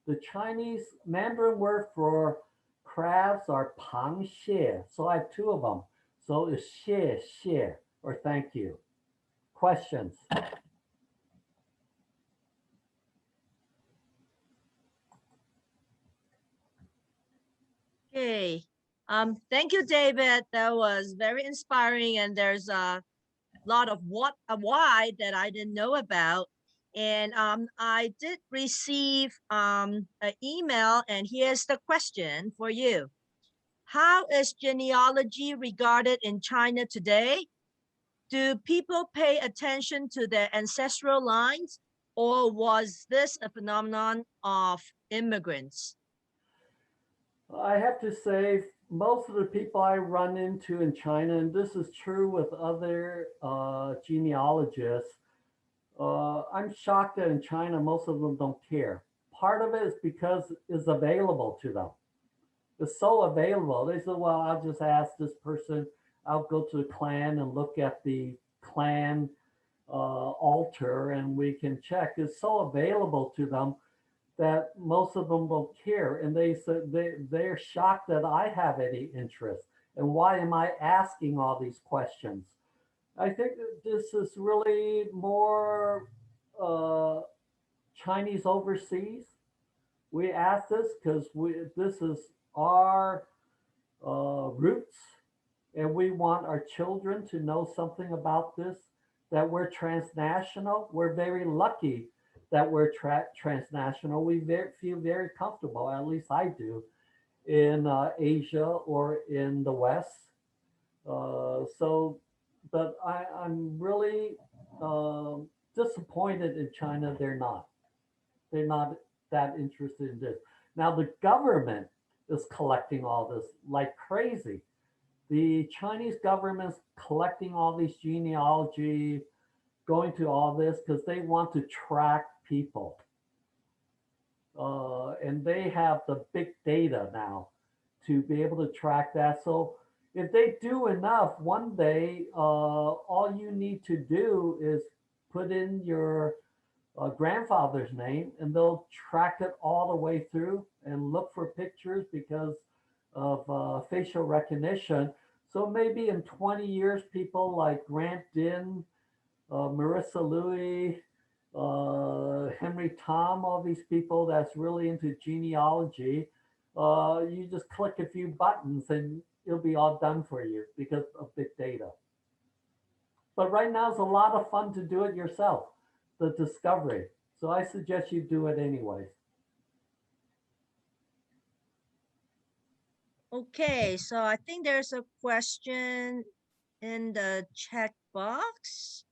The Chinese Mandarin word for crabs are pang xie. So I have two of them. So it's xie xie or thank you. Questions? Okay. Thank you, David. That was very inspiring, and there's a lot of why that I didn't know about. And I did receive an email, and here's the question for you. How is genealogy regarded in China today? Do people pay attention to their ancestral lines, or was this a phenomenon of immigrants? I have to say, most of the people I run into in China, and this is true with other genealogists, I'm shocked that in China, most of them don't care. Part of it is because it's available to them. It's so available. They said, well, I'll just ask this person, I'll go to the clan and look at the clan altar and we can check. It's so available to them that most of them don't care. And they said they're shocked that I have any interest. And why am I asking all these questions? I think that this is really more uh, Chinese overseas. We ask this because this is our roots, and we want our children to know something about this. That we're transnational. We're very lucky that we're transnational. We feel very comfortable, at least I do, in Asia or in the West. So, but I'm really disappointed in China. They're not. They're not that interested in this. Now, the government is collecting all this like crazy. The Chinese government's collecting all these genealogy, going to all this because they want to track people. And they have the big data now to be able to track that. So if they do enough, one day, all you need to do is put in your grandfather's name and they'll track it all the way through and look for pictures because of facial recognition. So maybe in 20 years, people like Grant Din, Marissa Louis, Henry Tom, all these people that's really into genealogy, you just click a few buttons and it'll be all done for you because of big data. But right now it's a lot of fun to do it yourself, the discovery. So I suggest you do it anyways. Okay, so I think there's a question in the chat box.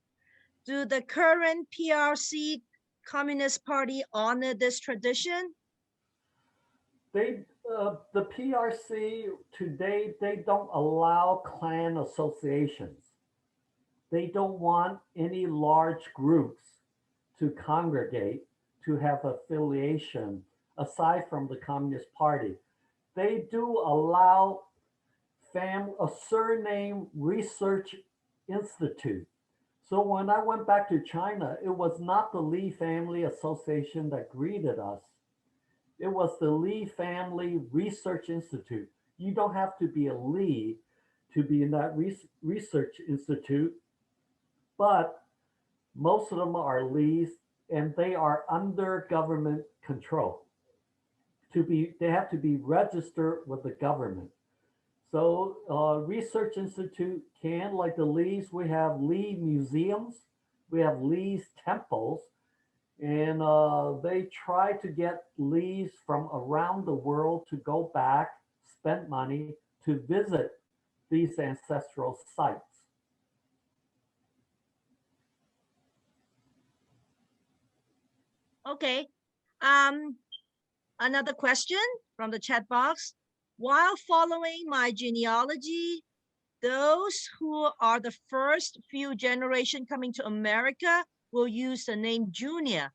Do the current PRC Communist Party honor this tradition? The PRC today, they don't allow clan associations. They don't want any large groups to congregate to have affiliation aside from the Communist Party. They do allow a surname research institute. So when I went back to China, it was not the Li Family Association that greeted us. It was the Li Family Research Institute. You don't have to be a Li to be in that research institute, but most of them are leased and they are under government control. They have to be registered with the government. So research institute can, like the Lees, we have Lee museums, we have Lee's temples, and they try to get Lees from around the world to go back, spend money to visit these ancestral sites. Okay. Another question from the chat box. While following my genealogy, those who are the first few generation coming to America will use the name Junior,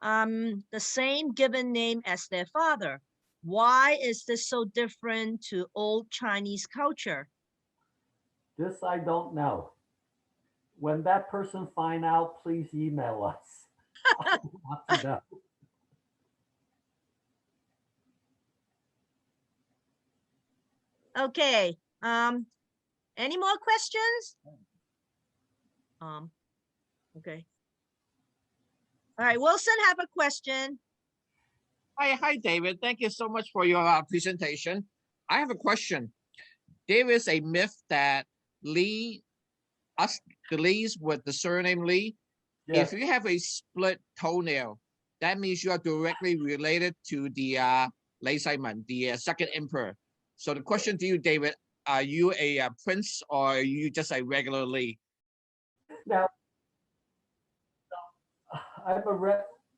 the same given name as their father. Why is this so different to old Chinese culture? This I don't know. When that person find out, please email us. I want to know. Okay. Any more questions? Okay. All right, Wilson have a question. Hi, David. Thank you so much for your presentation. I have a question. There is a myth that the Lees with the surname Lee, Yes. if you have a split toenail, that means you are directly related to the Lei Simon, the second emperor. So the question to you, David, are you a prince or are you just a regular Lee? Now,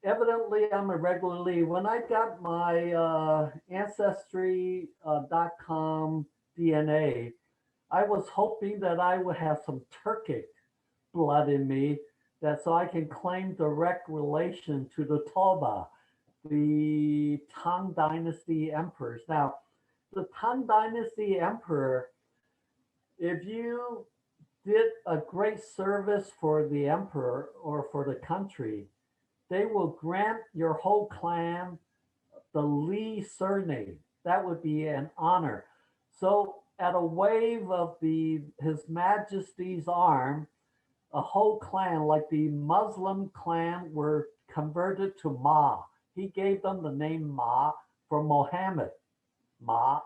evidently I'm a regular Lee. When I got my Ancestry.com DNA, I was hoping that I would have some Turkic blood in me, that so I can claim direct relation to the Toba, the Tang Dynasty emperors. Now, the Tang Dynasty emperor, if you did a great service for the emperor or for the country, they will grant your whole clan the Li surname. That would be an honor. So at a wave of His Majesty's arm, a whole clan, like the Muslim clan, were converted to Ma. He gave them the name Ma for Mohammed. Ma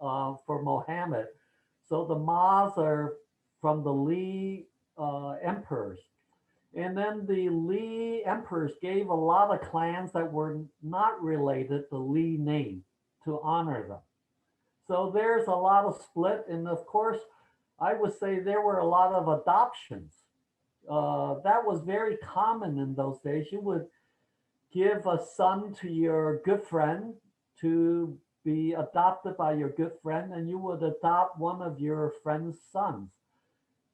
for Mohammed. So the Ma's are from the Li emperors. And then the Li emperors gave a lot of clans that were not related the Li name to honor them. So there's a lot of split. And of course, I would say there were a lot of adoptions. That was very common in those days. You would give a son to your good friend to be adopted by your good friend, and you would adopt one of your friend's sons.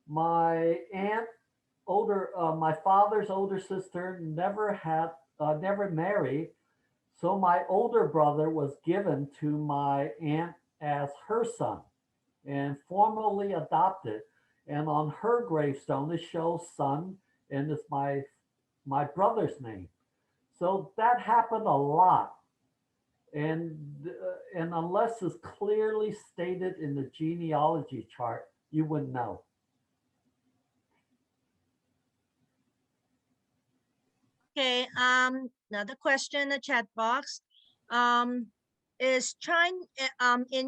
My aunt, my father's older sister, never married, so my older brother was given to my aunt as her son and formally adopted. And on her gravestone, it shows son, and it's my brother's name. So that happened a lot. And unless it's clearly stated in the genealogy chart, you wouldn't know. Okay, another question in the chat box. In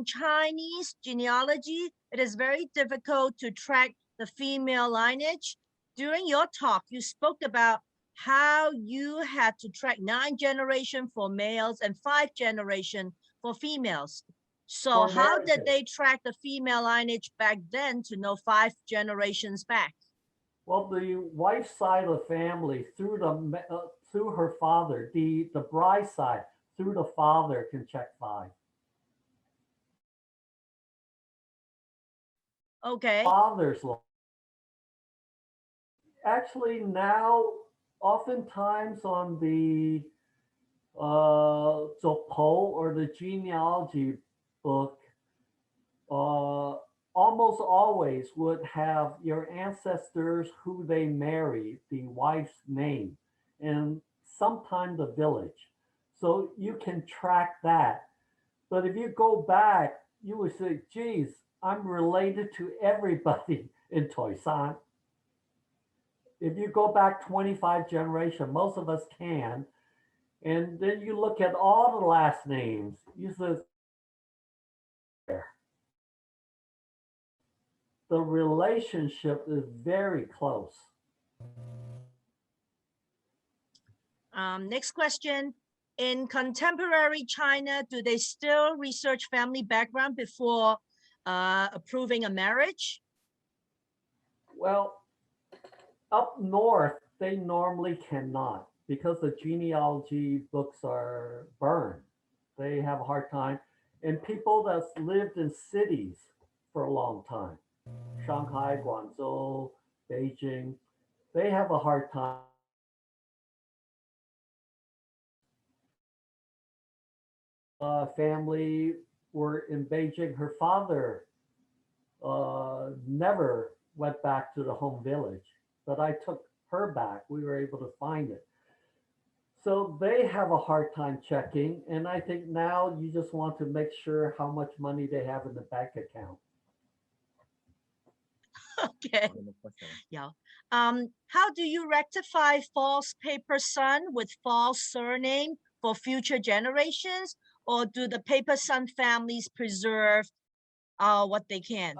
Chinese genealogy, it is very difficult to track the female lineage. During your talk, you spoke about how you had to track 9 generations for males and 5 generations for females. So how did they track the female lineage back then to know 5 generations back? Well, the wife's side of the family through her father, the bride's side through the father can check 5. Okay. Father's actually now, oftentimes on the Zopo or the genealogy book, almost always would have your ancestors, who they married, the wife's name, and sometimes the village. So you can track that. But if you go back, you would say, geez, I'm related to everybody in Toisan. If you go back 25 generations, most of us can, and then you look at all the last names, you say the relationship is very close. Next question. In contemporary China, do they still research family background before approving a marriage? Well, up north, they normally cannot because the genealogy books are burned. They have a hard time. And people that's lived in cities for a long time, Shanghai, Guangzhou, Beijing, they have a hard time. Family were in Beijing. Her father never went back to the home village, but I took her back. We were able to find it. So they have a hard time checking. And I think now you just want to make sure how much money they have in the bank account. Okay. Yeah. How do you rectify false paper son with false surname for future generations? Or do the paper son families preserve what they can?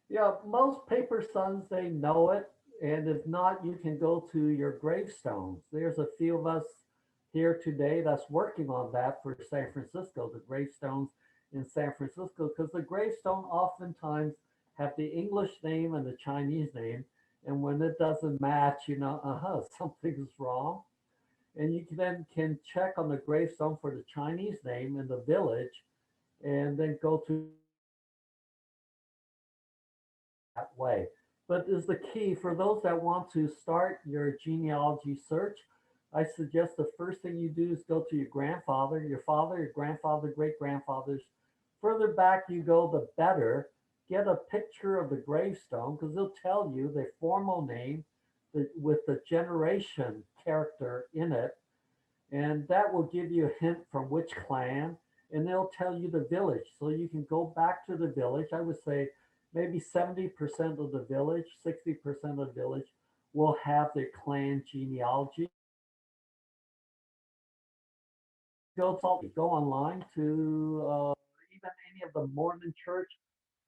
Yeah, most paper sons, they know it. And if not, you can go to your gravestones. There's a few of us here today that's working on that for San Francisco, the gravestones in San Francisco, because the gravestone oftentimes have the English name and the Chinese name. And when it doesn't match, something's wrong. And you then can check on the gravestone for the Chinese name in the village and then go to that way. But is the key for those that want to start your genealogy search. I suggest the first thing you do is go to your grandfather, your father, your grandfather, great grandfathers. Further back you go, the better. Get a picture of the gravestone because they'll tell you the formal name with the generation character in it. And that will give you a hint from which clan, and they'll tell you the village. So you can go back to the village. I would say maybe 70% of the village, 60% of the village will have their clan genealogy. Go online to even any of the Mormon church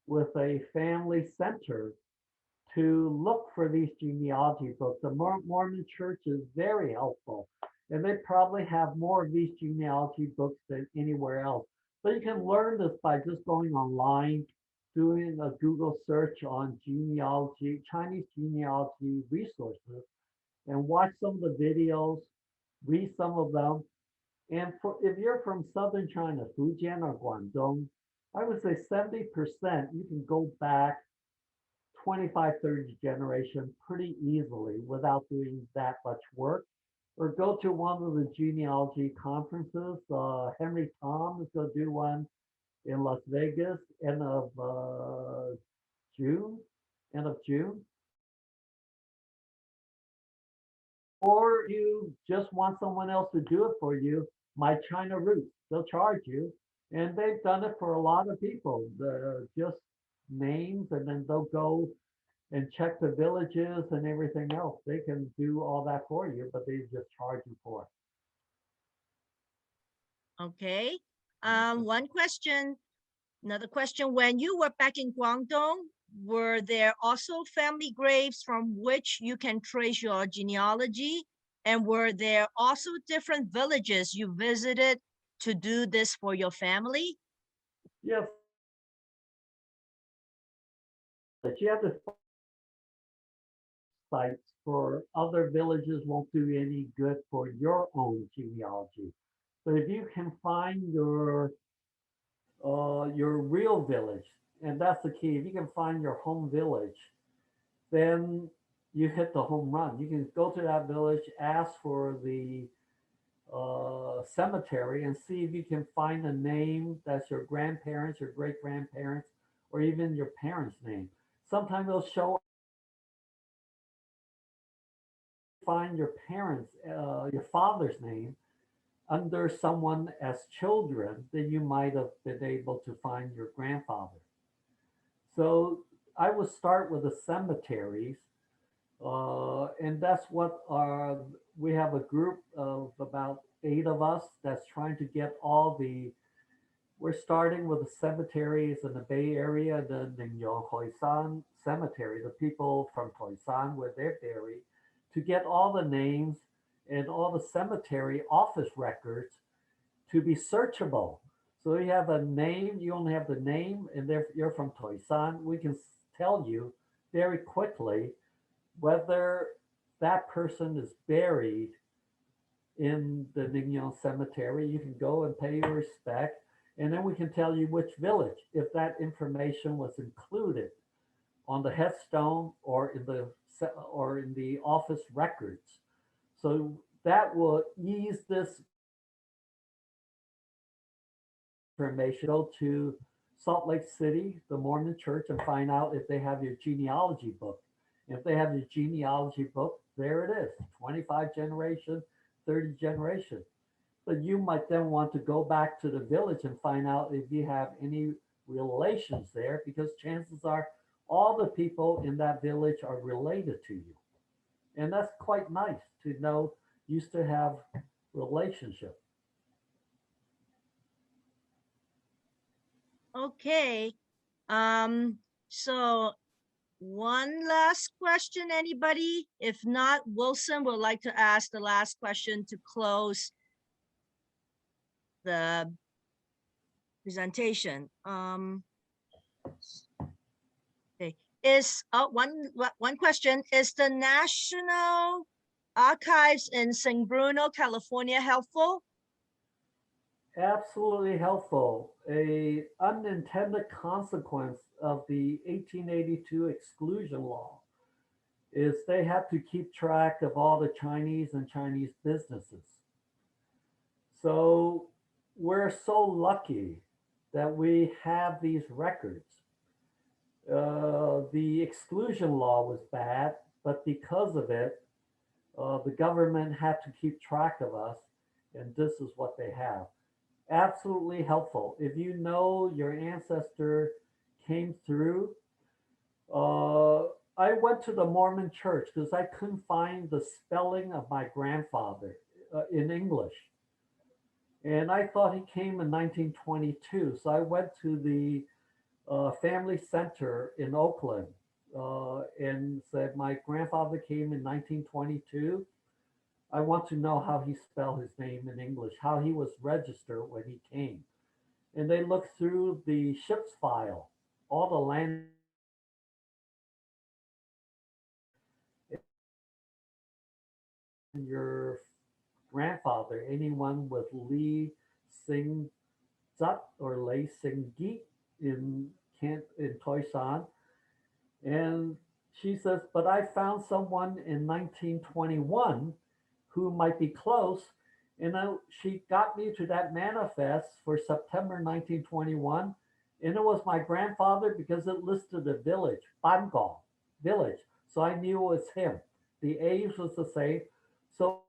with a family center to look for these genealogy books. The Mormon church is very helpful, and they probably have more of these genealogy books than anywhere else. But you can learn this by just going online, doing a Google search on genealogy, Chinese genealogy resources, and watch some of the videos, read some of them. And if you're from southern China, Fujian or Guangdong, I would say 70% you can go back 25, 30 generation pretty easily without doing that much work. Or go to one of the genealogy conferences. Henry Tom is going to do one in Las Vegas June, end of June. Or you just want someone else to do it for you, My China Roots. They'll charge you. And they've done it for a lot of people. Just names, and then they'll go and check the villages and everything else. They can do all that for you, but they just charge you for it. Okay. One question, another question. When you were back in Guangdong, were there also family graves from which you can trace your genealogy? And were there also different villages you visited to do this for your family? Yes. But you have to sites for other villages won't do any good for your own genealogy. But if you can find your real village, and that's the key. If you can find your home village, then you hit the home run. You can go to that village, ask for the cemetery, and see if you can find a name that's your grandparents, your great grandparents, or even your parents' name. Sometimes they'll show find your parents, your father's name. under someone as children, then you might have been able to find your grandfather. So I would start with the cemeteries, and that's what we have a group of about 8 of us that's trying to get all the. We're starting with the cemeteries in the Bay Area, the Ningyo Hoisan Cemetery, the people from Toisan where they're buried, to get all the names and all the cemetery office records to be searchable. So you have a name, you only have the name, and you're from Toisan. We can tell you very quickly whether that person is buried in the Ningyo Cemetery. You can go and pay your respect, and then we can tell you which village, if that information was included on the headstone or in the office records. So that will ease this information. Go to Salt Lake City, the Mormon Church, and find out if they have your genealogy book. If they have your genealogy book, there it is, 25 generation, 30 generation. But you might then want to go back to the village and find out if you have any relations there, because chances are all the people in that village are related to you. And that's quite nice to know you still have relationship. Okay. So one last question, anybody? If not, Wilson would like to ask the last question to close the presentation. Okay. Is one question: is the National Archives in San Bruno, California helpful? Absolutely helpful. A unintended consequence of the 1882 exclusion law is they have to keep track of all the Chinese and Chinese businesses. So we're so lucky that we have these records. The exclusion law was bad, but because of it, the government had to keep track of us, and this is what they have. Absolutely helpful. If you know your ancestor came through, I went to the Mormon church because I couldn't find the spelling of my grandfather in English. And I thought he came in 1922. So I went to the family center in Oakland and said, my grandfather came in 1922. I want to know how he spelled his name in English, how he was registered when he came. And they looked through the ship's file, all the land. Your grandfather, anyone with Lee Sing Zut or Lei Sing Gi in Toisan. And she says, but I found someone in 1921 who might be close. And she got me to that manifest for September 1921. And it was my grandfather because it listed a village, Bangong village. So I knew it was him. The age was the same. So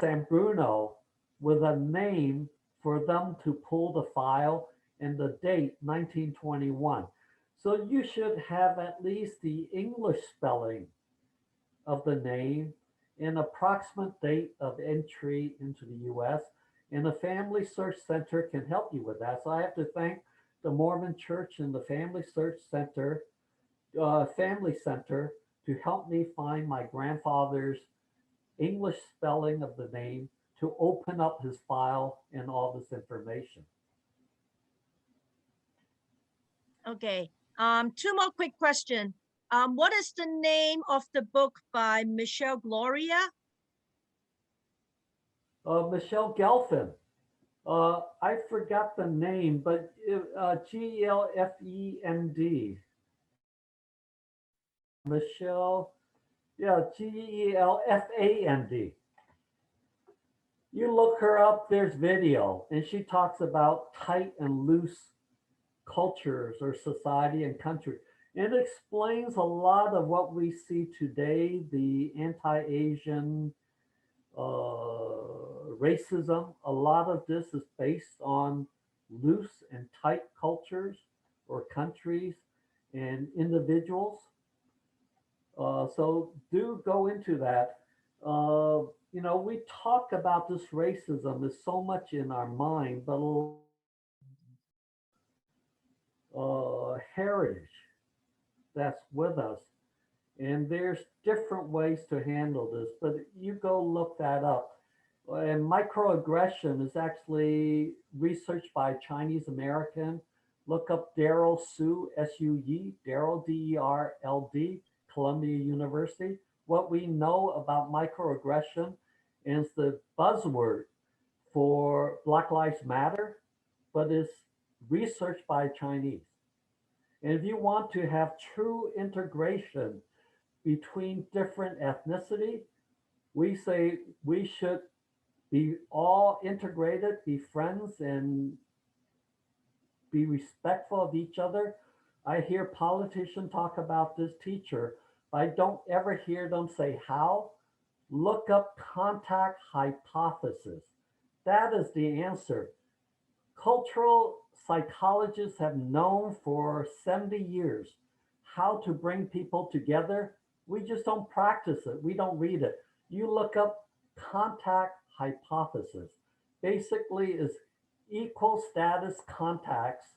San Bruno with a name for them to pull the file and the date 1921. So you should have at least the English spelling of the name and approximate date of entry into the US. And the Family Search Center can help you with that. So I have to thank the Mormon Church and the Family Search Center, Family Center, to help me find my grandfather's English spelling of the name to open up his file and all this information. Okay. Two more quick questions. What is the name of the book by Michelle Gloria? Michelle Gelfand. I forgot the name, but Gelfend. Michelle, yeah, Gelfand. You look her up, there's video, and she talks about tight and loose cultures or society and country. It explains a lot of what we see today, the anti-Asian racism. A lot of this is based on loose and tight cultures or countries and individuals. So do go into that. We talk about this racism is so much in our mind, but heritage that's with us. And there's different ways to handle this, but you go look that up. And microaggression is actually researched by a Chinese American. Look up Daryl Sue, S-U-E, Daryl, D-E-R-L-D, Columbia University. What we know about microaggression is the buzzword for Black Lives Matter, but it's researched by Chinese. And if you want to have true integration between different ethnicity, we say we should be all integrated, be friends, and be respectful of each other. I hear politicians talk about this teacher, but I don't ever hear them say how. Look up contact hypothesis. That is the answer. Cultural psychologists have known for 70 years how to bring people together. We just don't practice it. We don't read it. You look up contact hypothesis. Basically is equal status contacts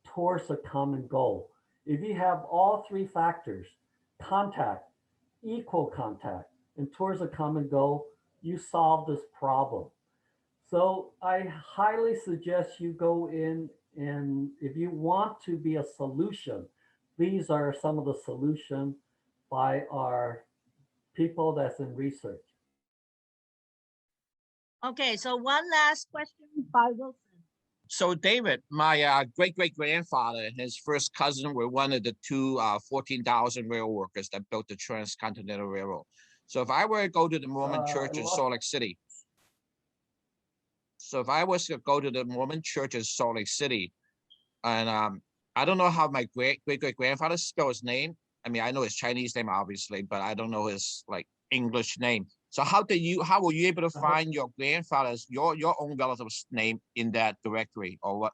towards a common goal. If you have all three factors, contact, equal contact, and towards a common goal, you solve this problem. So I highly suggest you go in, and if you want to be a solution, these are some of the solutions by our people that's in research. Okay, so one last question by Wilson. So David, my great-great-grandfather and his first cousin were one of the two 14,000 rail workers that built the Transcontinental Railroad. So if I were to go to the Mormon church in Salt Lake City, and I don't know how my great-great-grandfather spelled his name. I mean, I know his Chinese name, obviously, but I don't know his like English name. So how were you able to find your grandfather's, your own relative's name in that directory, or what,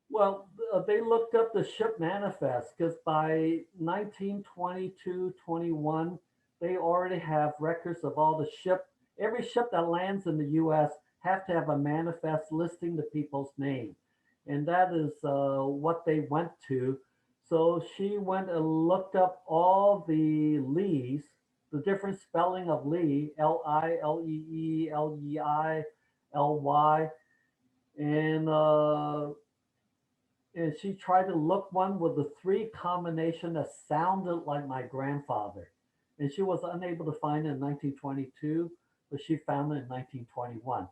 Well, they looked up the ship manifest because by 1922, 21, they already have records of all the every ship that lands in the U.S. have to have a manifest listing the people's name. And that is what they went to. So she went and looked up all the Lees, the different spelling of Lee, L-I, L-E-E, L-E-I, L-Y. And she tried to look one with the three combination that sounded like my grandfather. And she was unable to find it in 1922, but she found it in 1921.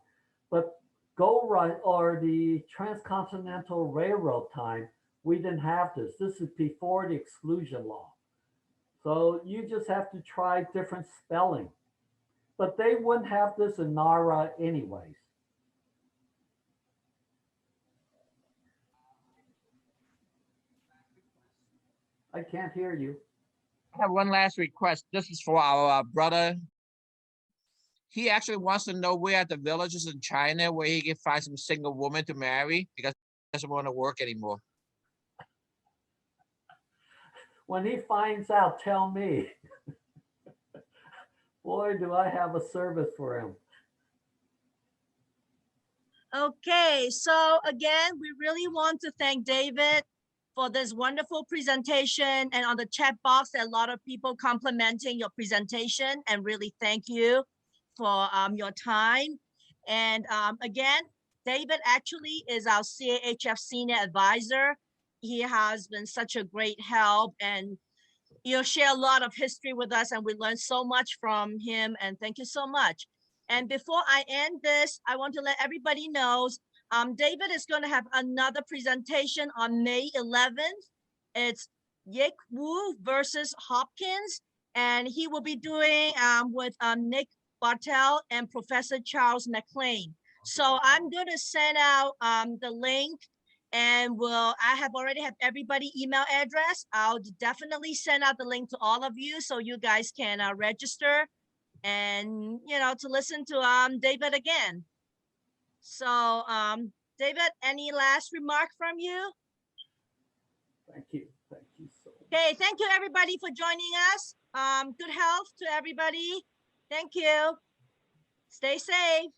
But Go Right or the Transcontinental Railroad time, we didn't have this. This is before the exclusion law. So you just have to try different spelling. But they wouldn't have this in NARA anyways. I can't hear you. I have one last request. This is for our brother. He actually wants to know where are the villages in China where he can find some single woman to marry because he doesn't want to work anymore. When he finds out, tell me. Boy, do I have a service for him. Okay, so again, we really want to thank David for this wonderful presentation, and on the chat box, there are a lot of people complimenting your presentation, and really thank you for your time. And again, David actually is our CAHF senior advisor. He has been such a great help, and share a lot of history with us, and we learned so much from him, and thank you so much. And before I end this, I want to let everybody know, David is going to have another presentation on May 11th. It's Yik Wu versus Hopkins, and he will be doing with Nick Bartel and Professor Charles McLean. So I'm going to send out the link, And I have already have everybody email address. I'll definitely send out the link to all of you so you guys can register and to listen to David again. So David, any last remark from you? Thank you. Thank you so much. Okay, thank you everybody for joining us. Good health to everybody. Thank you. Stay safe.